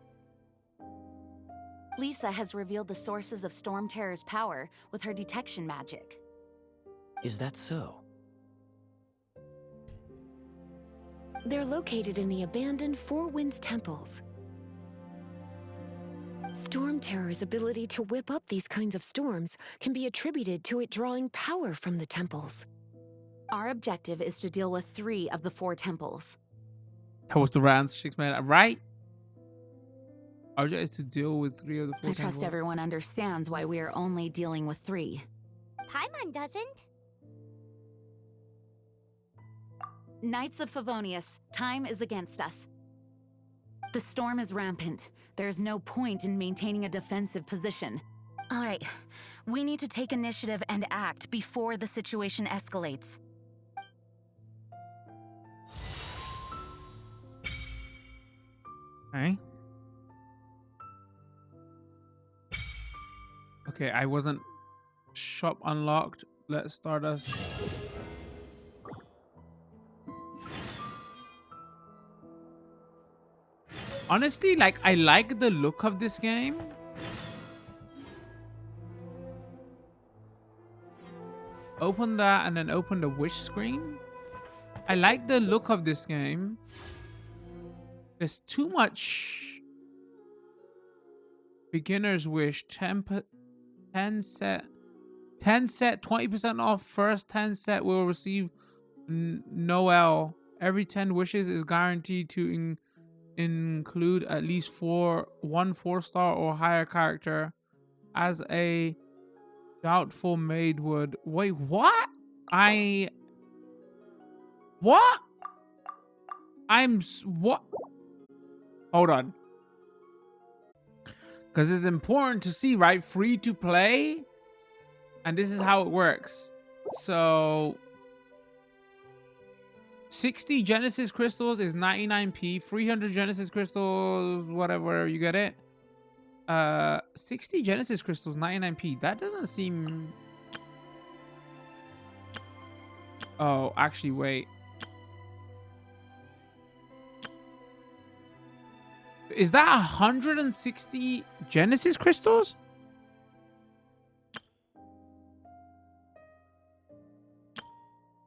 Lisa has revealed the sources of Storm Terror's power with her detection magic. Is that so? They're located in the abandoned Four Winds temples. Storm Terror's ability to whip up these kinds of storms can be attributed to it drawing power from the temples. Our objective is to deal with 3 of the 4 temples. That was the round 6 man, right? Our objective is to deal with 3 of the 4 I trust temples. everyone understands why we are only dealing with 3. Paimon doesn't. Knights of Favonius, time is against us. The storm is rampant. There's no point in maintaining a defensive position. All right, we need to take initiative and act before the situation escalates. Okay. Okay, I wasn't shop unlocked. Let's start us. Honestly, like, I like the look of this game. Open that and then open the wish screen. I like the look of this game. There's too much beginner's wish. 10 set 20% off. First 10 set will receive Noel. Every 10 wishes is guaranteed to include at least one 4-star or higher character as a doubtful maid would. Wait, what? What? What? Hold on. Because it's important to see, right? Free to play. And this is how it works. So 60 Genesis crystals is 99p. 300 Genesis crystals, whatever, you get it. 60 Genesis crystals, 99p. That doesn't seem... Oh, actually, wait. Is that 160 Genesis crystals?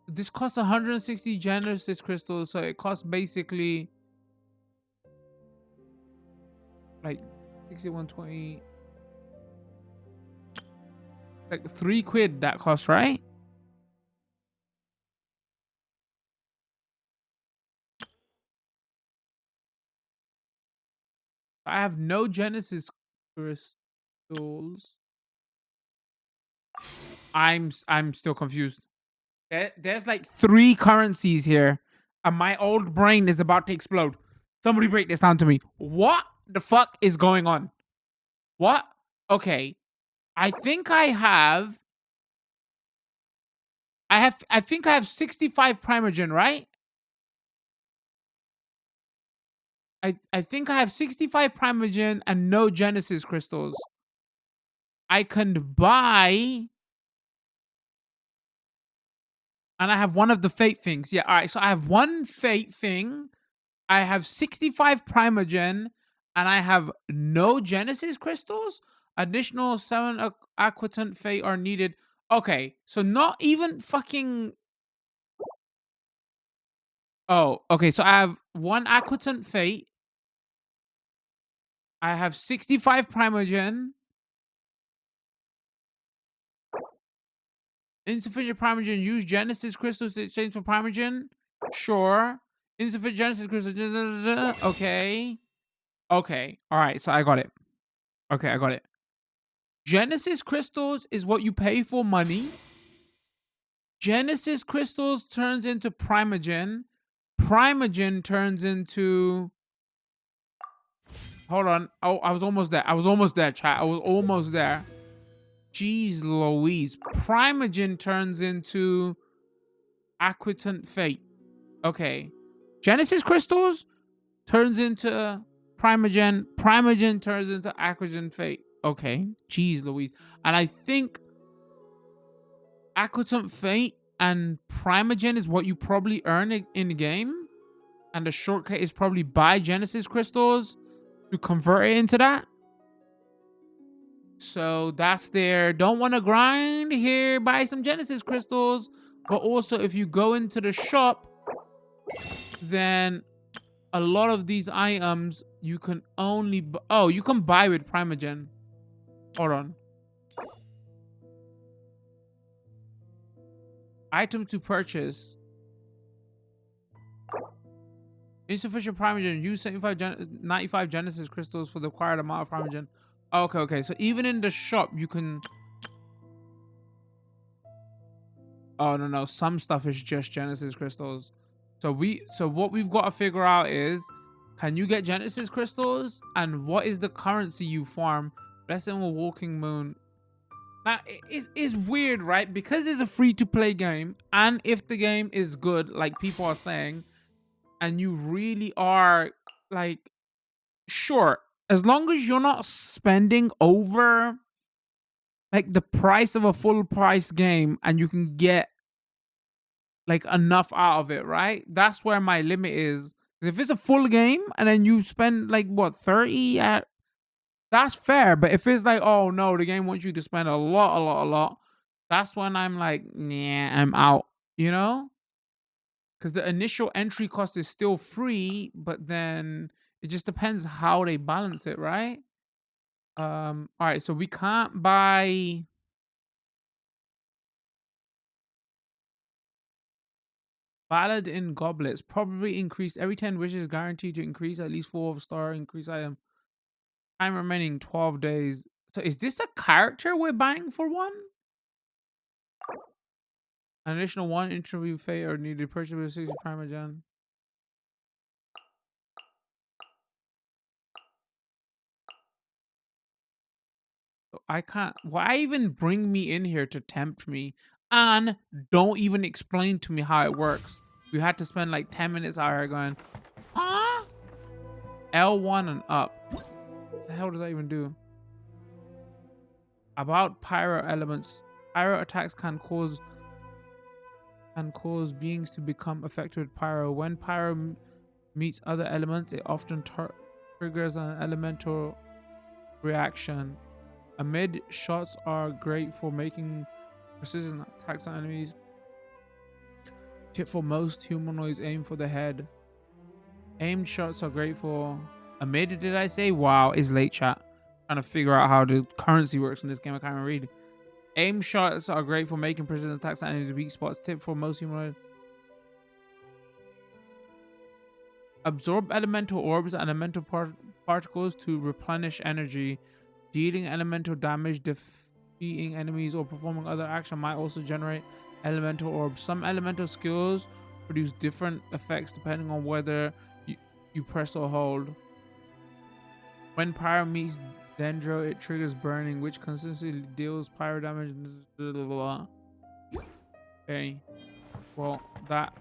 This costs 160 Genesis crystals, so it costs basically like 6120, like £3 that costs, right? I have no Genesis crystals. I'm still confused. There's like 3 currencies here, and my old brain is about to explode. Somebody break this down to me. What the fuck is going on? What? Okay, I think I have 65 Primogen, right? I think I have 65 Primogen and no Genesis crystals. I can buy, and I have one of the fate things. Yeah, all right. So I have one fate thing. I have 65 Primogen, and I have no Genesis crystals. Additional 7 Aquatant Fate are needed. Okay, so not even fucking. Oh, okay. So I have 1 Aquatant Fate. I have 65 Primogen. Insufficient Primogen. Use Genesis crystals to exchange for Primogen. Sure. Insufficient Genesis crystals. Okay. Okay. All right. So I got it. Okay, I got it. Genesis crystals is what you pay for money. Genesis crystals turns into Primogen. Primogen turns into. Hold on. Oh, I was almost there. I was almost there, chat. I was almost there. Jeez Louise. Primogen turns into Aquatant Fate. Okay. Genesis crystals turns into Primogen. Primogen turns into Aquatant Fate. Okay. Jeez Louise. And I think Aquatant Fate and Primogen is what you probably earn in the game. And the shortcut is probably buy Genesis crystals to convert it into that. So that's there. Don't want to grind here. Buy some Genesis crystals. But also, if you go into the shop, then a lot of these items you can only... Oh, you can buy with Primogen. Hold on. Item to purchase. Insufficient Primogen. Use 95 Genesis crystals for the required amount of Primogen. Okay, okay. So even in the shop, you can... Oh, no, no. Some stuff is just Genesis crystals. So what we've got to figure out is, can you get Genesis crystals? And what is the currency you farm? Blessing a Walking Moon. Now, it's weird, right? Because it's a free-to-play game, and if the game is good, like people are saying, and you really are, like, sure, as long as you're not spending over, like, the price of a full-price game, and you can get, like, enough out of it, right? That's where my limit is. 'Cause if it's a full game, and then you spend, like, what, 30 at... That's fair, but if it's like, oh no, the game wants you to spend a lot, that's when I'm like, nah, I'm out, you know? Because the initial entry cost is still free, but then it just depends how they balance it, right? All right, so we can't buy... Ballad in Goblets. Probably increase every 10 wishes, guaranteed to increase at least 4-star increase item. Time remaining 12 days. So is this a character we're buying for one? An additional 1 interview fate or needed purchase with 60 Primogen. So I can't... Why even bring me in here to tempt me? And don't even explain to me how it works. We had to spend like 10 minutes out here going, huh? L1 and up. What the hell does that even do? About pyro elements. Pyro attacks can cause beings to become affected with pyro. When pyro meets other elements, it often triggers an elemental reaction. Amid shots are great for making precision attacks on enemies. Tip for most humanoids: aim for the head. Aimed shots are great for... Amid, did I say? Wow, it's late chat. Trying to figure out how the currency works in this game. I can't even read. Aim shots are great for making precision attacks on enemies' weak spots. Tip for most humanoid: absorb elemental orbs and elemental particles to replenish energy. Dealing elemental damage, defeating enemies, or performing other action might also generate elemental orbs. Some elemental skills produce different effects depending on whether you press or hold. When pyro meets dendro, it triggers burning, which consistently deals pyro damage. Blah, blah, blah. Okay. Well, that...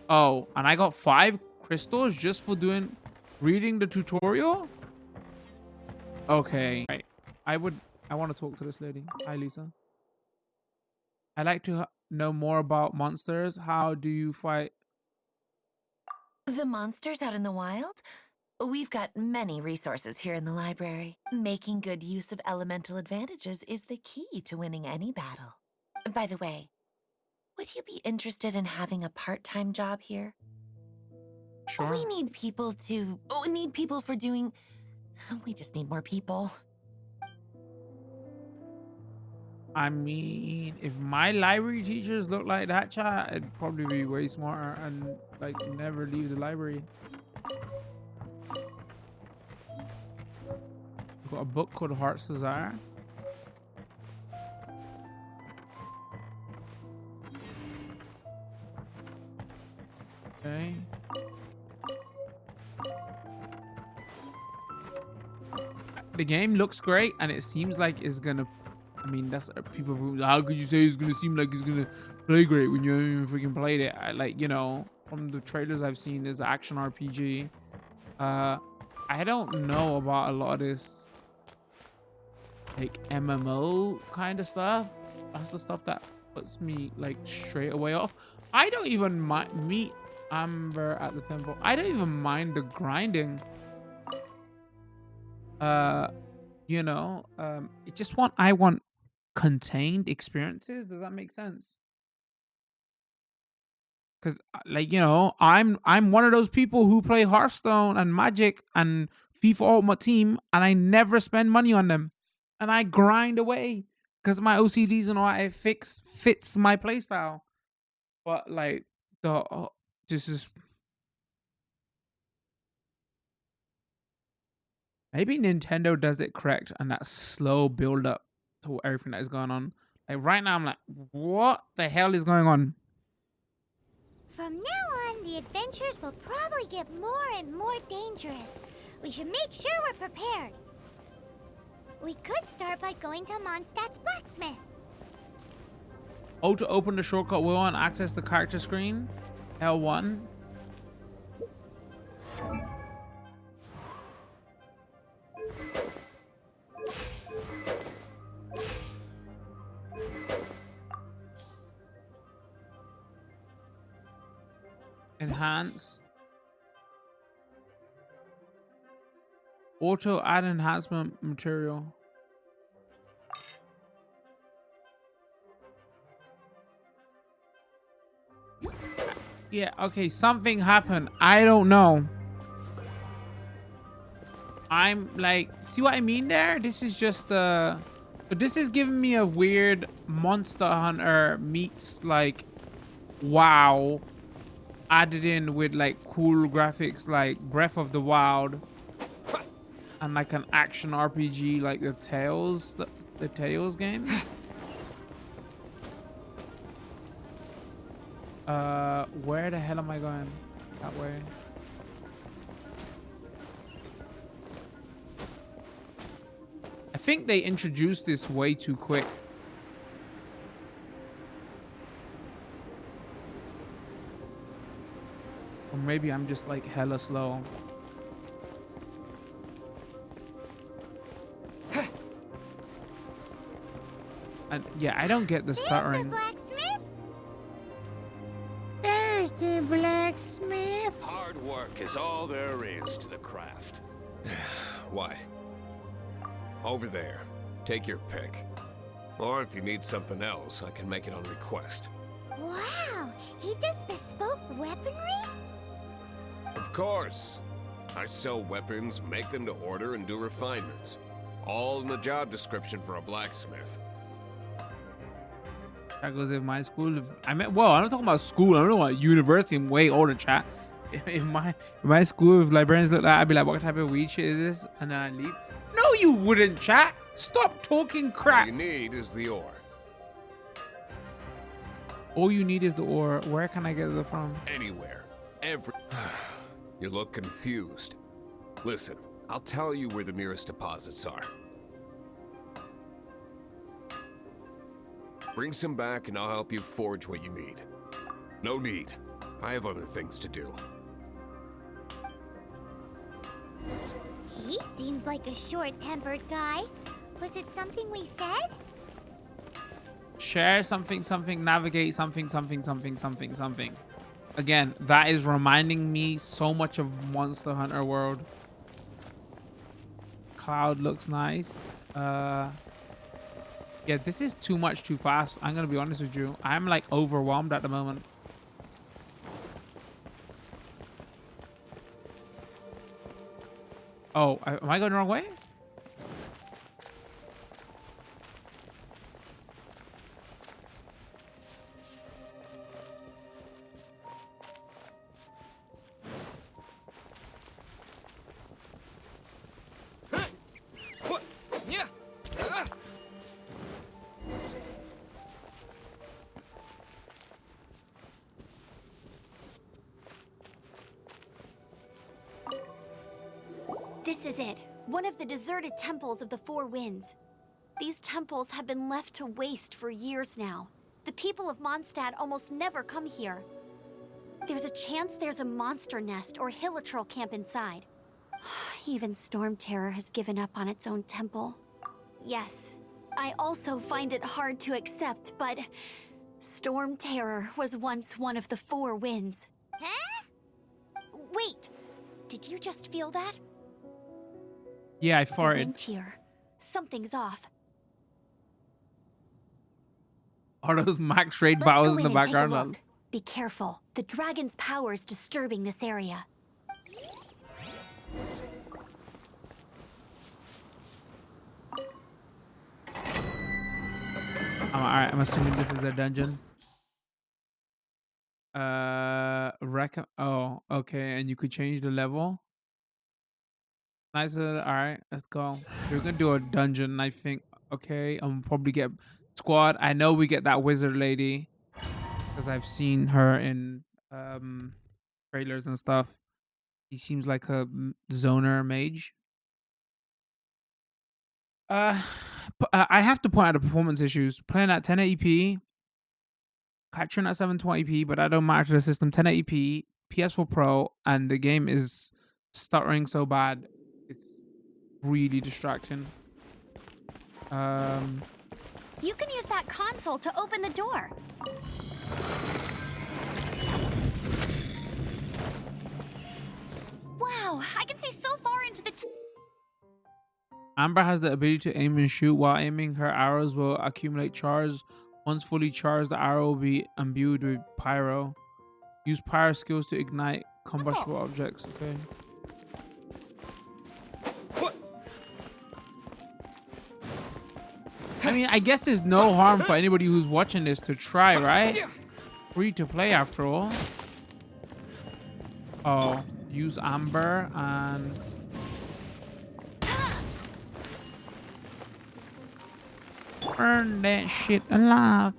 Oh, and I got 5 crystals just for reading the tutorial? Okay. Right. I want to talk to this lady. Hi, Lisa. I'd like to know more about monsters. How do you fight The monsters out in the wild? We've got many resources here in the library. Making good use of elemental advantages is the key to winning any battle. By the way, would you be interested in having a part-time job here? Sure. We need people to... We need people for doing... We just need more people. I mean, if my library teachers look like that, chat, I'd probably be way smarter and like never leave the library. Got a book called Heart's Desire. Okay. The game looks great, and it seems like it's gonna. I mean, that's people. How could you say it's gonna seem like it's gonna play great when you haven't even freaking played it? Like, you know, from the trailers I've seen, there's action RPG. I don't know about a lot of this like MMO kind of stuff. That's the stuff that puts me like straight away off. I don't even meet Amber at the temple. I don't even mind the grinding. You know, it just I want contained experiences. Does that make sense? Because like, you know, I'm one of those people who play Hearthstone and Magic and FIFA Ultimate Team, and I never spend money on them, and I grind away because my OCDs and all that, it fits my playstyle. But like this is maybe Nintendo does it correct, and that slow build up to everything that is going on. Like right now, I'm like, what the hell is going on? From now on, the adventures will probably get more and more dangerous. We should make sure we're prepared. We could start by going to Mondstadt's blacksmith. Oh, to open the shortcut wheel and access the character screen. L1. Enhance. Auto add enhancement material. Yeah, okay, something happened. I don't know. I'm like, see what I mean there? This is just so this is giving me a weird Monster Hunter meets like WoW added in with like cool graphics like Breath of the Wild and like an action RPG like the Tales games. Where the hell am I going? That way. I think they introduced this way too quick. Or maybe I'm just like hella slow. And yeah, I don't get the stuttering. There's the blacksmith. Hard work is all there is to the craft. Why? Over there. Take your pick. Or if you need something else, I can make it on request. Wow, he does bespoke weaponry? Of course. I sell weapons, make them to order, and do refinements. All in the job description for a blacksmith. That goes in my school. I'm not talking about school. I'm talking about university. I'm way older, chat. In my school, if librarians look like that, I'd be like, what type of weed shit is this? And then I leave. No, you wouldn't, chat. Stop talking crap. All you need is the ore. All you need is the ore. Where can I get it from? Anywhere. You look confused. Listen, I'll tell you where the nearest deposits are. Bring some back and I'll help you forge what you need. No need. I have other things to do. He seems like a short-tempered guy. Was it something we said? Share something, navigate something. Again, that is reminding me so much of Monster Hunter World. Cloud looks nice. Yeah, this is too much too fast. I'm gonna be honest with you. I'm like overwhelmed at the moment. Oh, am I going the wrong way? What? Yeah. This is it. One of the deserted temples of the Four Winds. These temples have been left to waste for years now. The people of Mondstadt almost never come here. There's a chance there's a monster nest or hilitrol camp inside. Even Storm Terror has given up on its own temple. Yes, I also find it hard to accept, but Storm Terror was once one of the Four Winds. Huh? Wait, did you just feel that? Yeah, I The farted. wind here. Something's off. Are those max raid Let's battles go in the and take a background? look. Be careful. The dragon's power is disturbing this area. Alright, I'm assuming this is a dungeon. Oh, okay, and you could change the level. Nice. Alright, let's go. We're gonna do a dungeon, I think. Okay, I'm probably get squad. I know we get that wizard lady because I've seen her in trailers and stuff. He seems like a zoner mage. I have to point out the performance issues. Playing at 1080p, capturing at 720p, but that don't matter to the system. 1080p, PS4 Pro, and the game is stuttering so bad, it's really distracting. You can use that console to open the door. Wow, I can see so far into the Amber has the ability to aim and shoot. While aiming, her arrows will accumulate charge. Once fully charged, the arrow will be imbued with pyro. Use pyro skills to ignite combustible objects. Okay. I mean, I guess there's no harm for anybody who's watching this to try, right? Free to play after all. Oh, use Amber and... burn that shit alive.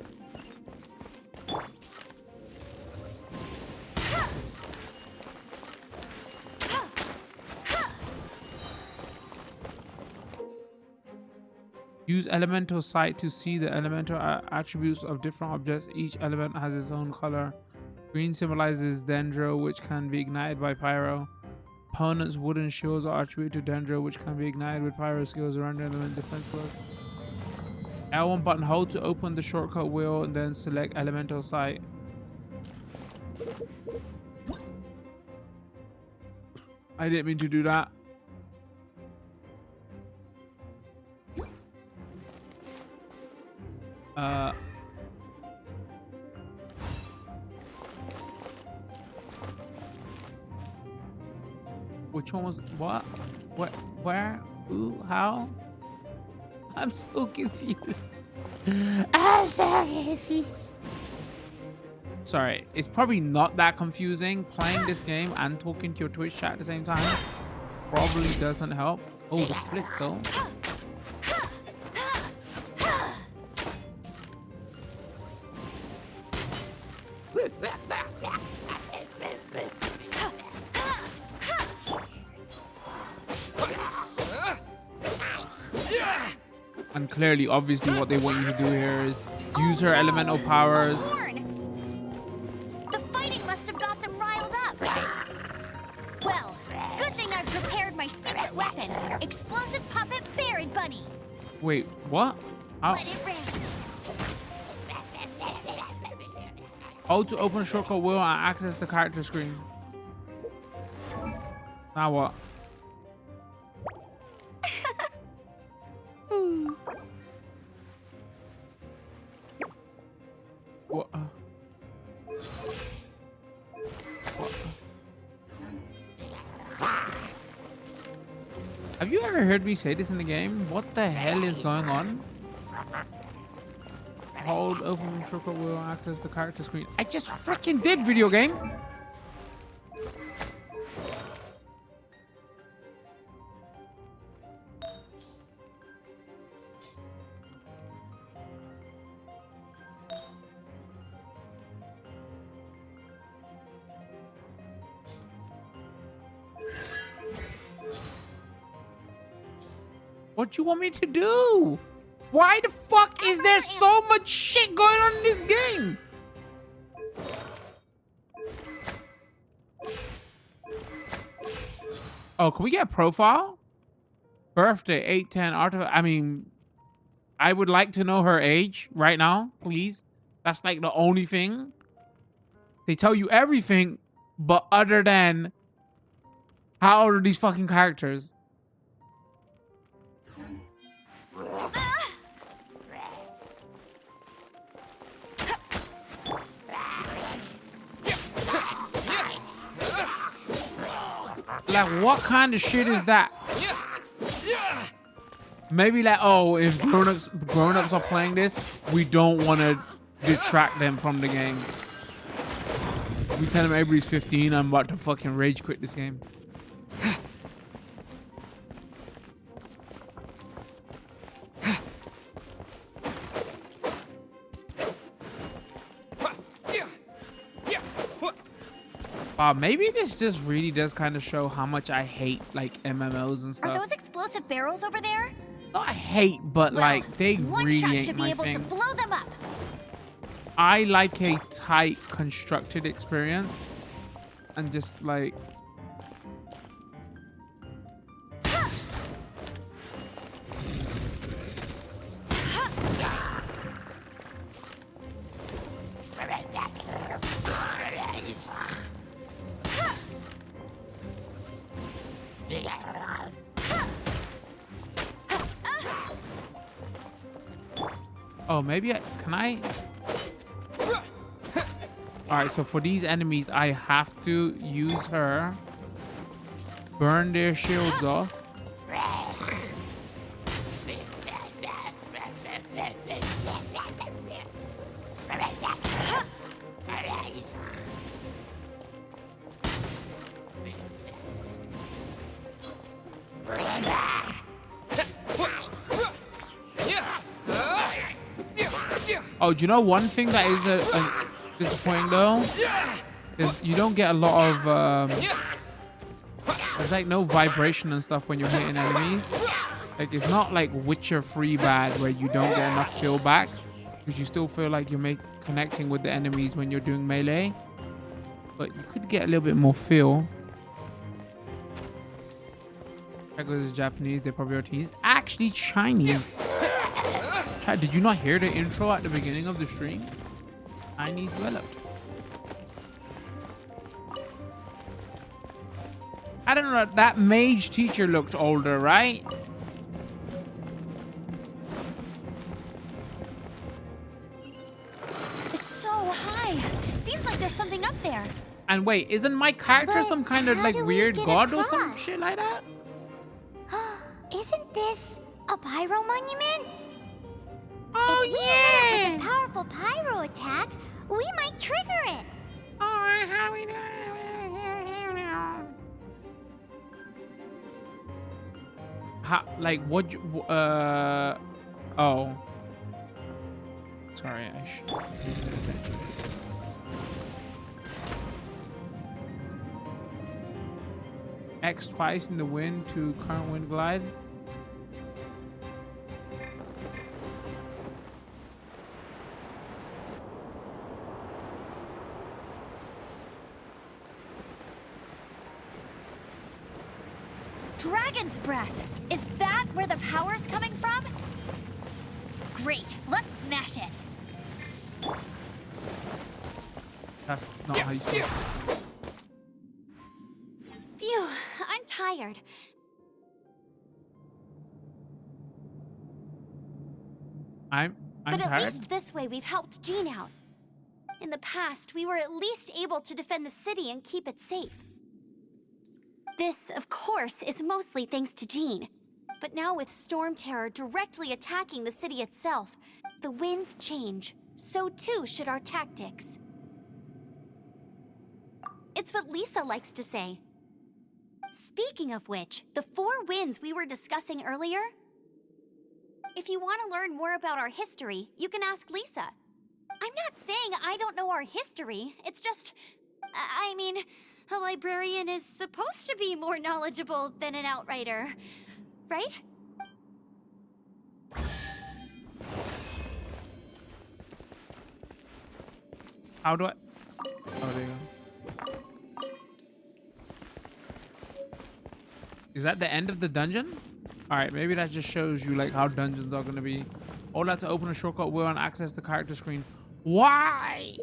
Use elemental sight to see the elemental attributes of different objects. Each element has its own color. Green symbolizes Dendro, which can be ignited by pyro. Opponents' wooden shields are attributed to Dendro, which can be ignited with pyro skills, rendering them defenseless. L1 button hold to open the shortcut wheel and then select elemental sight. I didn't mean to do that. Which one was what? What? Where? Who? How? I'm so confused. I'm so confused. Sorry, it's probably not that confusing. Playing this game and talking to your Twitch chat at the same time probably doesn't help. Oh, the splits though. And clearly, obviously, what they want you to do here is use her elemental powers. The fighting must have got them riled up. Well, good thing I've prepared my secret weapon, explosive puppet Buried Bunny. Wait, what? How? Let it rain. Hold to open shortcut wheel and access the character screen. Now what? What? Have you ever heard me say this in the game? What the hell is going on? Hold open shortcut wheel and access the character screen. I just freaking did, video game. What you want me to do? Why the fuck is there so much shit going on in this game? Oh, can we get a profile? Birthday, 810, artifact. I mean, I would like to know her age right now, please. That's like the only thing. They tell you everything, but other than how old are these fucking characters? Like, what kind of shit is that? Maybe like, oh, if grown-ups are playing this, we don't want to detract them from the game. We tell them everybody's 15, I'm about to fucking rage quit this game. Maybe this just really does kind of show how much I hate like MMOs and stuff. Are those explosive barrels over there? Not hate, but well, like they really shot ain't should my be able thing. to blow them up. I like a tight constructed experience and just like oh, maybe can I? All right, so for these enemies, I have to use her, burn their shields off. Oh, do you know one thing that is disappointing though? Is you don't get a lot of there's like no vibration and stuff when you're hitting enemies. Like it's not like Witcher 3 bad where you don't get enough feel back because you still feel like you're connecting with the enemies when you're doing melee. But you could get a little bit more feel. That goes Japanese, they're probably Chinese. Actually Chinese. Did you not hear the intro at the beginning of the stream? Chinese developed. I don't know, that mage teacher looked older, right? It's so high. Seems like there's something up there. And wait, isn't my character some kind of like weird god or some shit like that? Isn't this a pyro monument? Oh, if we yeah! hit it with a powerful pyro attack, we might trigger it. Alright, how do we do it? Like, what you, oh. Sorry, I should. X twice in the wind to current wind glide. Dragon's breath. Is that where the power's coming from? Great. Let's smash it. That's not how you say it. Phew, I'm tired. I'm But at tired. least this way we've helped Jean out. In the past, we were at least able to defend the city and keep it safe. This, of course, is mostly thanks to Jean. But now with Storm Terror directly attacking the city itself, the winds change. So too should our tactics. It's what Lisa likes to say. Speaking of which, the 4 winds we were discussing earlier, if you want to learn more about our history, you can ask Lisa. I'm not saying I don't know our history, it's just... I mean, a librarian is supposed to be more knowledgeable than an outrider, right? How do I... Oh, there you go. Is that the end of the dungeon? Alright, maybe that just shows you like how dungeons are gonna be. All that to open a shortcut wheel and access the character screen. Why?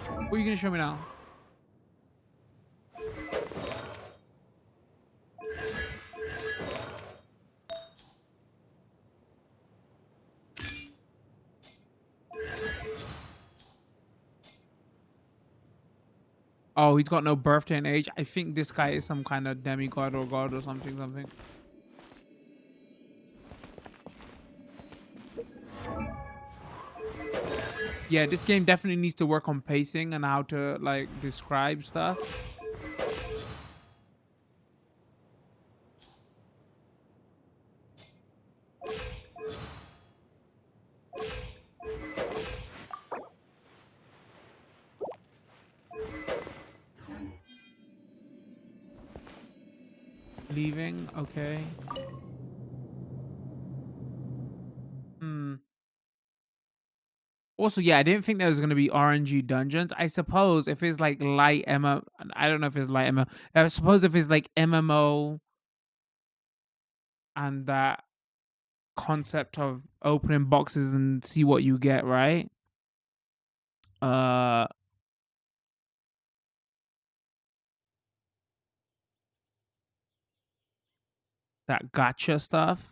What are you gonna show me now? Oh, he's got no birthday and age. I think this guy is some kind of demigod or god or something. Yeah, this game definitely needs to work on pacing and how to like describe stuff. Leaving, okay. Also, yeah, I didn't think there was gonna be RNG dungeons. I suppose if it's like light MMO, I don't know if it's light MMO. I suppose if it's like MMO and that concept of opening boxes and see what you get, right? Uh, that gotcha stuff.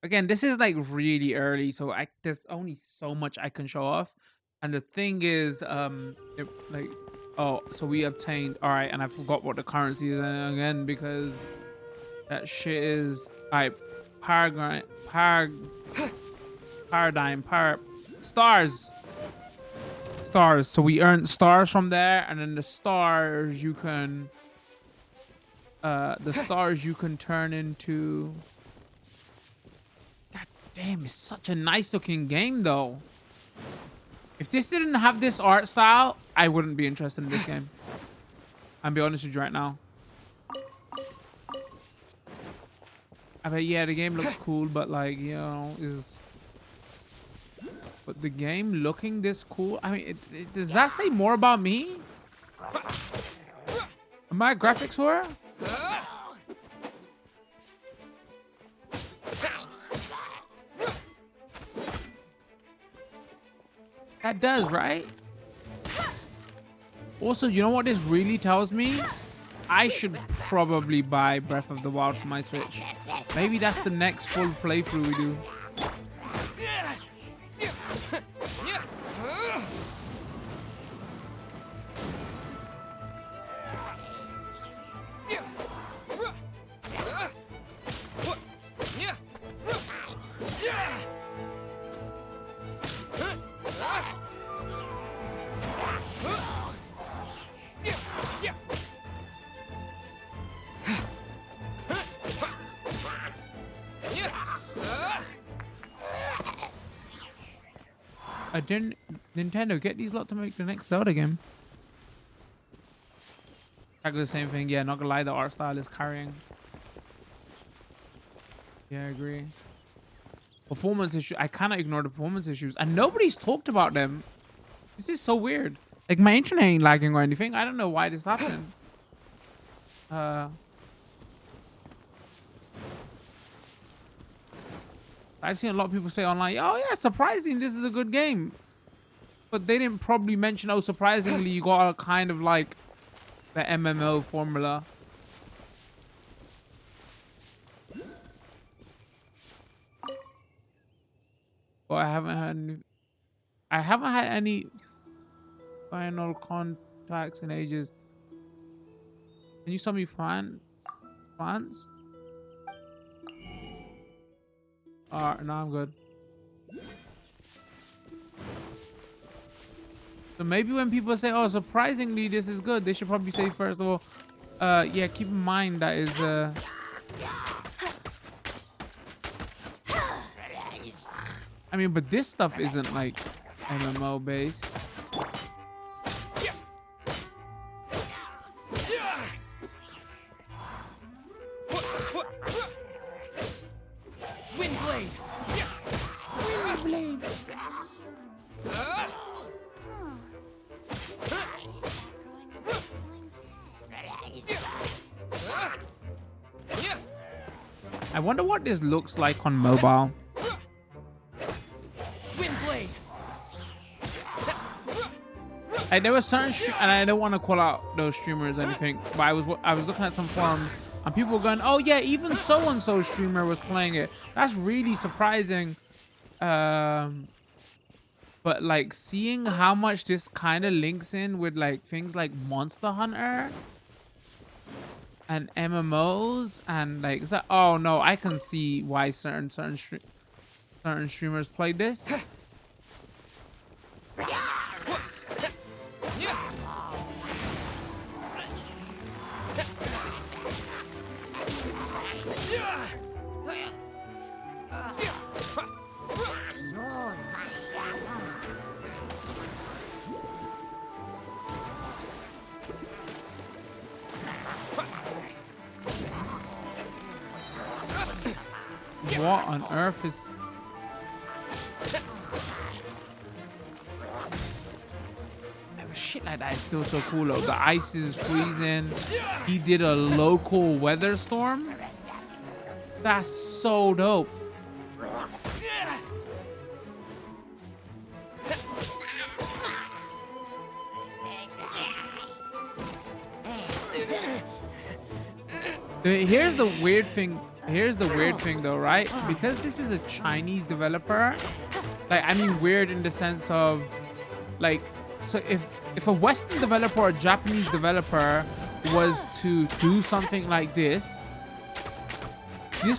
Again, this is like really early, so there's only so much I can show off. And the thing is, like, oh, so we obtained, all right, and I forgot what the currency is again because that shit is, all right, stars. Stars. So we earned stars from there, and then the stars you can, turn into. Damn, it's such a nice looking game though. If this didn't have this art style, I wouldn't be interested in this game. I'll be honest with you right now. I bet, yeah, the game looks cool, but like, you know, but the game looking this cool, I mean, does that say more about me? Am I a graphics whore? That does, right? Also, you know what this really tells me? I should probably buy Breath of the Wild for my Switch. Maybe that's the next full playthrough we do. I didn't. Nintendo, get these lot to make the next Zelda game. Exactly the same thing. Yeah, not gonna lie, the art style is carrying. Yeah, I agree. Performance issues. I cannot ignore the performance issues, and nobody's talked about them. This is so weird. Like my internet ain't lagging or anything. I don't know why this happened. I've seen a lot of people say online, "Oh yeah, surprising! This is a good game." But they didn't probably mention, oh, surprisingly, you got a kind of like the MMO formula. Well, I haven't had any final contacts in ages. Can you send me fans? Alright, no, I'm good. So maybe when people say, oh, surprisingly this is good, they should probably say first of all, yeah, keep in mind that is I mean, but this stuff isn't like MMO based. Windblade! Windblade. I wonder what this looks like on mobile. Windblade! Like there were certain and I don't want to call out those streamers or anything, but I was looking at some forums and people were going, oh yeah, even so and so streamer was playing it. That's really surprising. But like seeing how much this kind of links in with like things like Monster Hunter and MMOs and like, so, oh no, I can see why certain streamers play this. What on earth is... Shit like that is still so cool though. The ice is freezing. He did a local weather storm. That's so dope. Here's the weird thing. Here's the weird thing though, right? Because this is a Chinese developer, like, I mean weird in the sense of like, so if a Western developer or a Japanese developer was to do something like this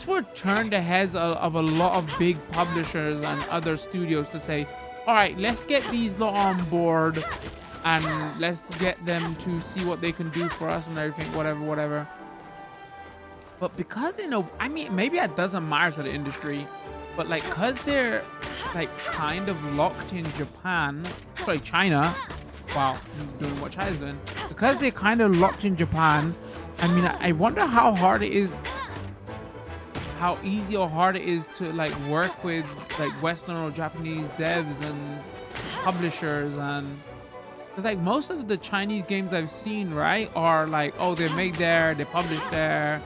would turn the heads of a lot of big publishers and other studios to say, all right, let's get these lot on board and let's get them to see what they can do for us and everything, whatever. But because, you know, I mean, maybe that doesn't matter to the industry, but like, cause they're like kind of locked in Japan, sorry, China. Wow, I'm doing what China's doing. Because they're kind of locked in Japan, I mean, I wonder how hard it is, how easy or hard it is to like work with like Western or Japanese devs and publishers. And because like most of the Chinese games I've seen, right, are like, oh, they're made there, they're published there.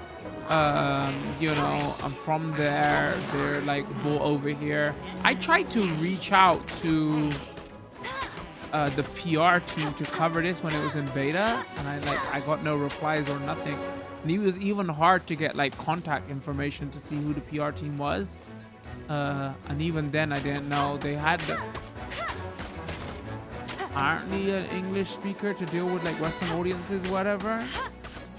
You know, I'm from there, they're like bought over here. I tried to reach out to the PR team to cover this when it was in beta, and I got no replies or nothing. And it was even hard to get like contact information to see who the PR team was, and even then I didn't know. They had apparently an English speaker to deal with like Western audiences, whatever.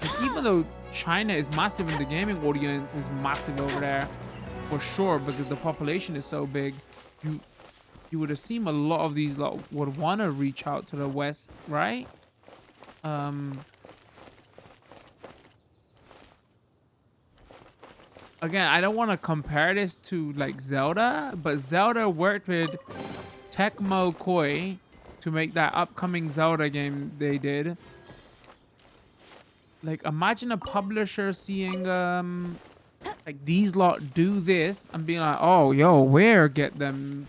Like, even though China is massive and the gaming audience is massive over there for sure, because the population is so big, you would assume a lot of these lot would want to reach out to the West, right? Again, I don't want to compare this to like Zelda, but Zelda worked with Tecmo Koei to make that upcoming Zelda game they did. Like, imagine a publisher seeing like these lot do this and being like, oh, yo, where get them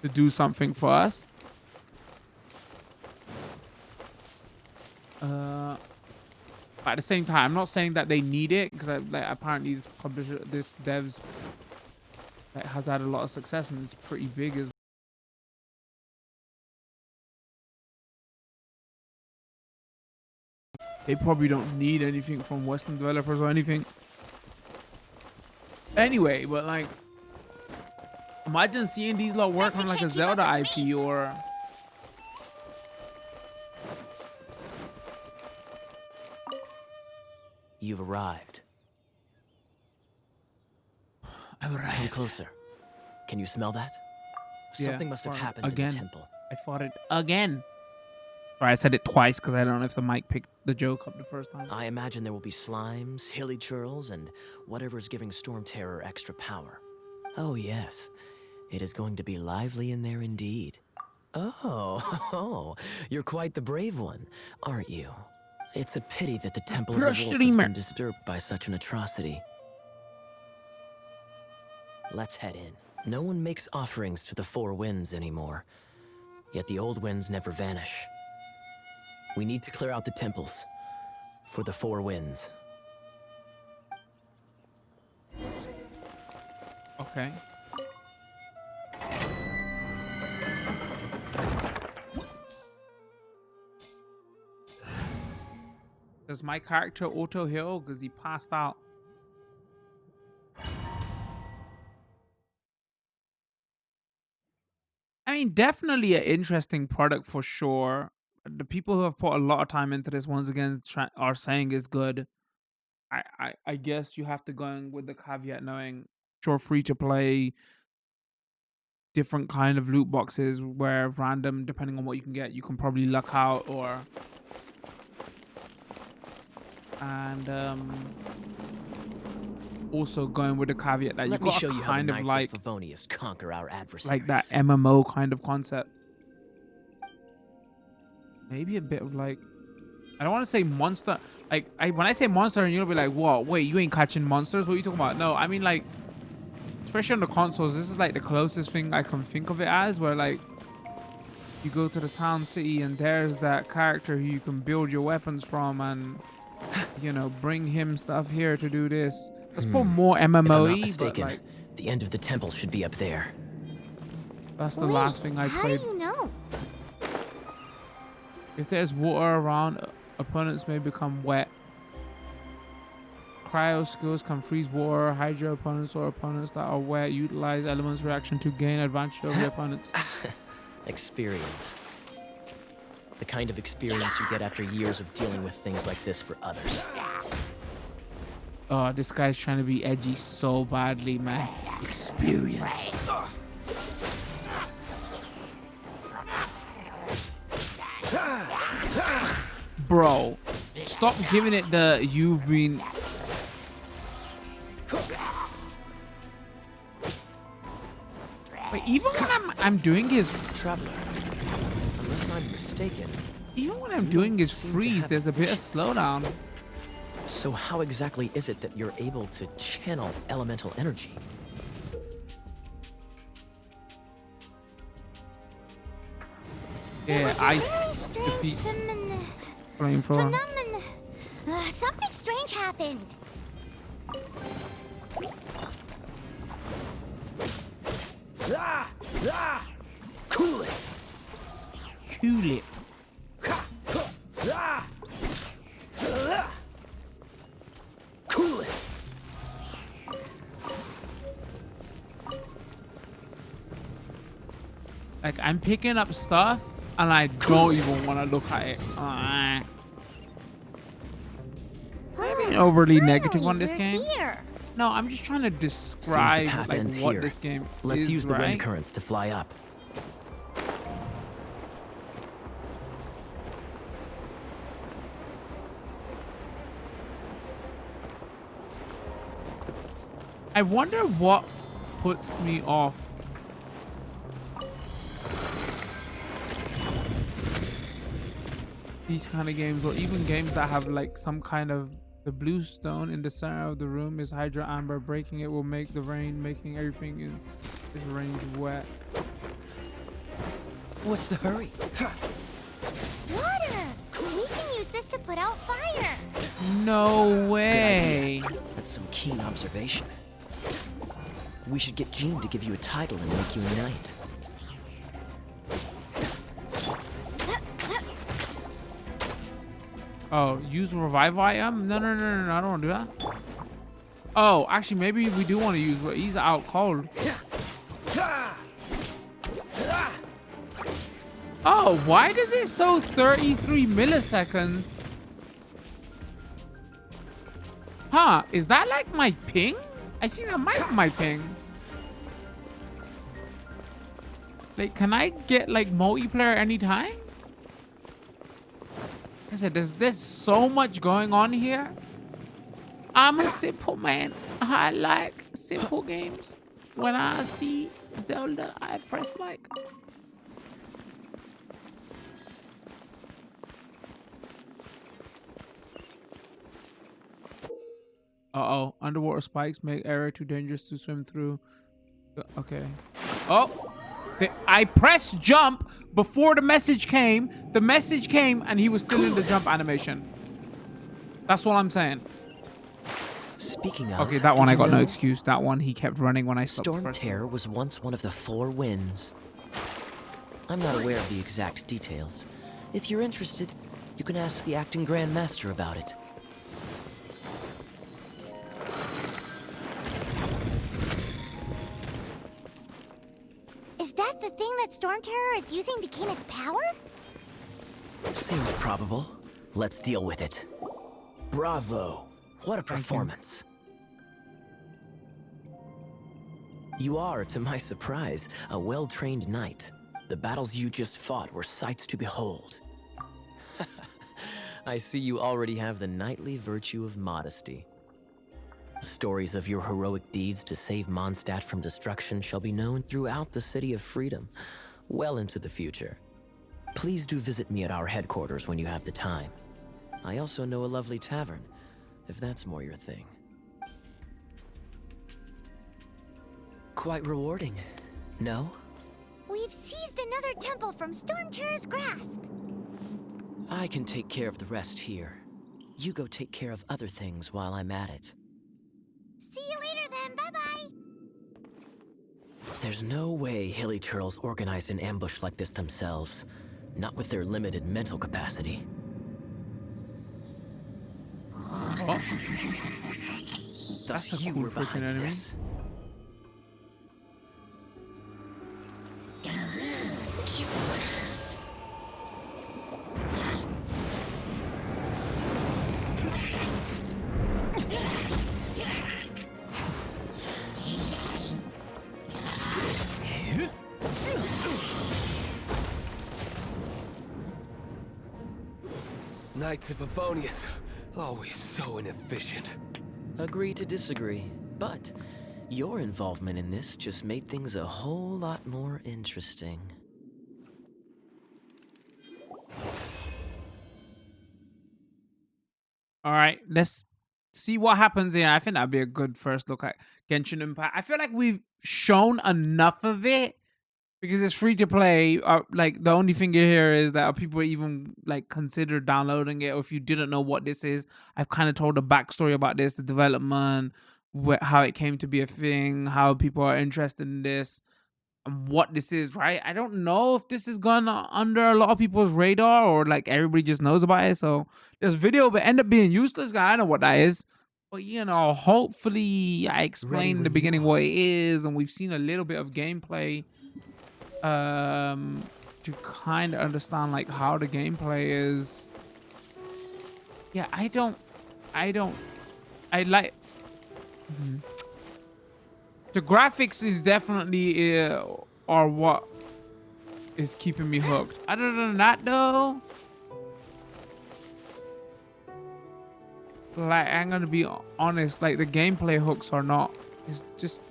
to do something for us. But at the same time, I'm not saying that they need it, because like, apparently this publisher, this devs has had a lot of success and it's pretty big as They probably don't need anything from Western developers or anything. Anyway, but like, imagine seeing these lot work on like a Zelda IP or. You've arrived. I've arrived. Come closer. Can you smell that? Something must have happened again. in the temple. I fought it again. Sorry, I said it twice because I don't know if the mic picked the joke up the first time. I imagine there will be slimes, hilly churls, and whatever's giving Storm Terror extra power. Oh yes, it is going to be lively in there indeed. Oh, you're quite the brave one, aren't you? It's a pity that the Temple of the Wolf has been disturbed by such an atrocity. Let's head in. No one makes offerings to the Four Winds anymore, yet the old winds never vanish. We need to clear out the temples for the Four Winds. Okay. Does my character auto heal because he passed out? I mean, definitely an interesting product for sure. The people who have put a lot of time into this, once again, are saying is good. I guess you have to go in with the caveat knowing, sure, free to play, different kind of loot boxes where random, depending on what you can get, you can probably luck out or. And also going with the caveat that you got show you kind how the of Knights like of Favonius conquer our adversaries. like that MMO kind of concept. Maybe a bit of like, I don't want to say monster. Like when I say monster, and you'll be like, "What? Wait, you ain't catching monsters? What are you talking about?" No, I mean like, especially on the consoles, this is like the closest thing I can think of it as, where like you go to the town city and there's that character who you can build your weapons from and. You know, bring him stuff here to do this. Let's put more MMO-y, If I'm not mistaken, but like, the end of the temple should be up there. that's the last thing I played. How do you know? If there's water around, opponents may become wet. Cryo skills can freeze water. Hydro opponents or opponents that are wet utilize elements reaction to gain advantage over the opponents. Experience. The kind of experience you get after years of dealing with things like this for others. Oh, this guy's trying to be edgy so badly, man. Experience. Bro, stop giving it the you've been. Wait, even when I'm doing his Traveler, unless I'm mistaken. Even when I'm doing his freeze, there's a bit of slowdown. So how exactly is it that you're able to channel elemental energy? Yeah, ice defeat flamethrower. Something strange happened. Cool it! Cool it. Cool it! Like, I'm picking up stuff and I don't even want to look at it. Being overly negative on this game. Here. No, I'm just trying to describe like what here. this game Let's is, use the right? wind currents to fly up. I wonder what puts me off. These kind of games, or even games that have like some kind of the blue stone in the center of the room is Hydra Amber. Breaking it will make the rain, making everything in this range wet. What's the hurry? Water! We can use this to put out fire. No way. That's some keen observation. We should get Jean to give you a title and make you a knight. Oh, use revive item? No, no, no, no, no, I don't want to do that. Oh, actually, maybe we do want to use. He's out cold. Oh, why does it show 33 milliseconds? Huh? Is that like my ping? I think that might be my ping. Like, can I get like multiplayer anytime? I said, there's so much going on here. I'm a simple man. I like simple games. When I see Zelda, I press like. Uh-oh. Underwater spikes make area too dangerous to swim through. Okay. Oh. I pressed jump before the message came. The message came and he was still in the jump animation. That's what I'm saying. Speaking of, okay, that one I got no excuse. That one he kept running when I stopped. Storm Terror was once one of the 4 winds. I'm not aware of the exact details. If you're interested, you can ask the acting Grand Master about it. Is that the thing that Storm Terror is using to gain its power? Seems probable. Let's deal with it. Bravo. What a performance. You are, to my surprise, a well-trained knight. The battles you just fought were sights to behold. I see you already have the knightly virtue of modesty. Stories of your heroic deeds to save Mondstadt from destruction shall be known throughout the City of Freedom, well into the future. Please do visit me at our headquarters when you have the time. I also know a lovely tavern, if that's more your thing. Quite rewarding, no? We've seized another temple from Storm Terror's grasp. I can take care of the rest here. You go take care of other things while I'm at it. See you later then, bye-bye. There's no way Hilly Turtles organized an ambush like this themselves. Not with their limited mental capacity. Oh. Thus That's a you cool were behind enemy. this. Knights of Favonius, always so inefficient. Agree to disagree, but your involvement in this just made things a whole lot more interesting. All right, let's see what happens here. I think that'd be a good first look at Genshin Impact. I feel like we've shown enough of it because it's free to play. Like the only thing here is that people even like consider downloading it. Or if you didn't know what this is, I've kind of told the backstory about this, the development, how it came to be a thing, how people are interested in this, and what this is. Right? I don't know if this is gone under a lot of people's radar or like everybody just knows about it. So this video will end up being useless. I don't know what that is. But you know, hopefully I explained in the beginning what it is, and we've seen a little bit of gameplay to kind of understand like how the gameplay is. Yeah, I like the graphics is definitely are what is keeping me hooked. Other than that though, like I'm gonna be honest, like the gameplay hooks are not. It's just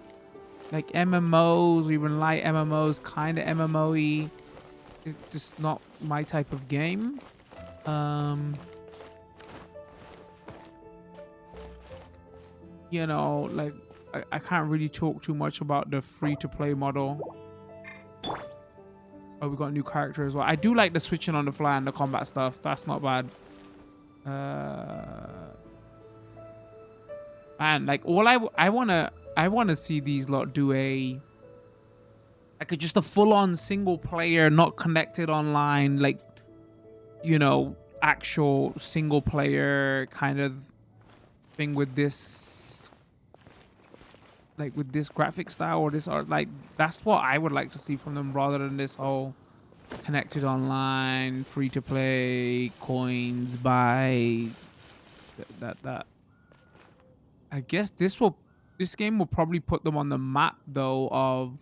like MMOs, even light MMOs, kind of MMO-y. It's just not my type of game. You know, like I can't really talk too much about the free-to-play model. Oh, we got a new character as well. I do like the switching on the fly and the combat stuff. That's not bad. Man, like all I wanna see these lot do just a full-on single player, not connected online, like, you know, actual single player kind of thing with this, like with this graphic style or this art. Like that's what I would like to see from them, rather than this whole connected online, free to play, coins, buy, that. I guess this game will probably put them on the map though of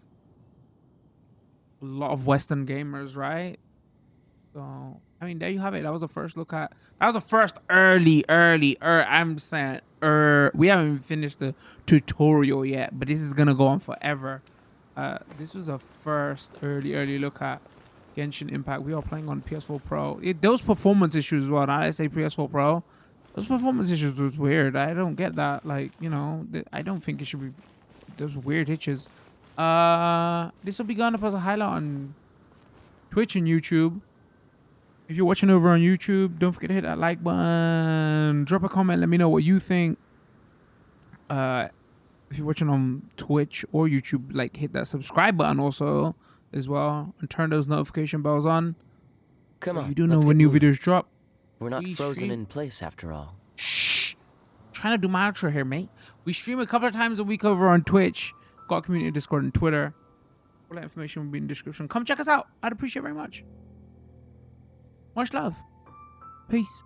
a lot of Western gamers, right? So I mean, there you have it. That was the first look at. That was the first early. I'm saying, we haven't even finished the tutorial yet, but this is gonna go on forever. This was a first early look at Genshin Impact. We are playing on PS4 Pro. Those performance issues as well. Now I say PS4 Pro. Those performance issues was weird. I don't get that. Like, you know, I don't think it should be those weird hitches. This will be going up as a highlight on Twitch and YouTube. If you're watching over on YouTube, don't forget to hit that like button. Drop a comment. Let me know what you think. If you're watching on Twitch or YouTube, like hit that subscribe button also as well, and turn those notification bells on. Come on, you do know when new videos drop. We're not frozen in place after all. Shh. Trying to do my outro here, mate. We stream a couple of times a week over on Twitch. Got a community Discord and Twitter. All that information will be in the description. Come check us out. I'd appreciate it very much. Much love. Peace.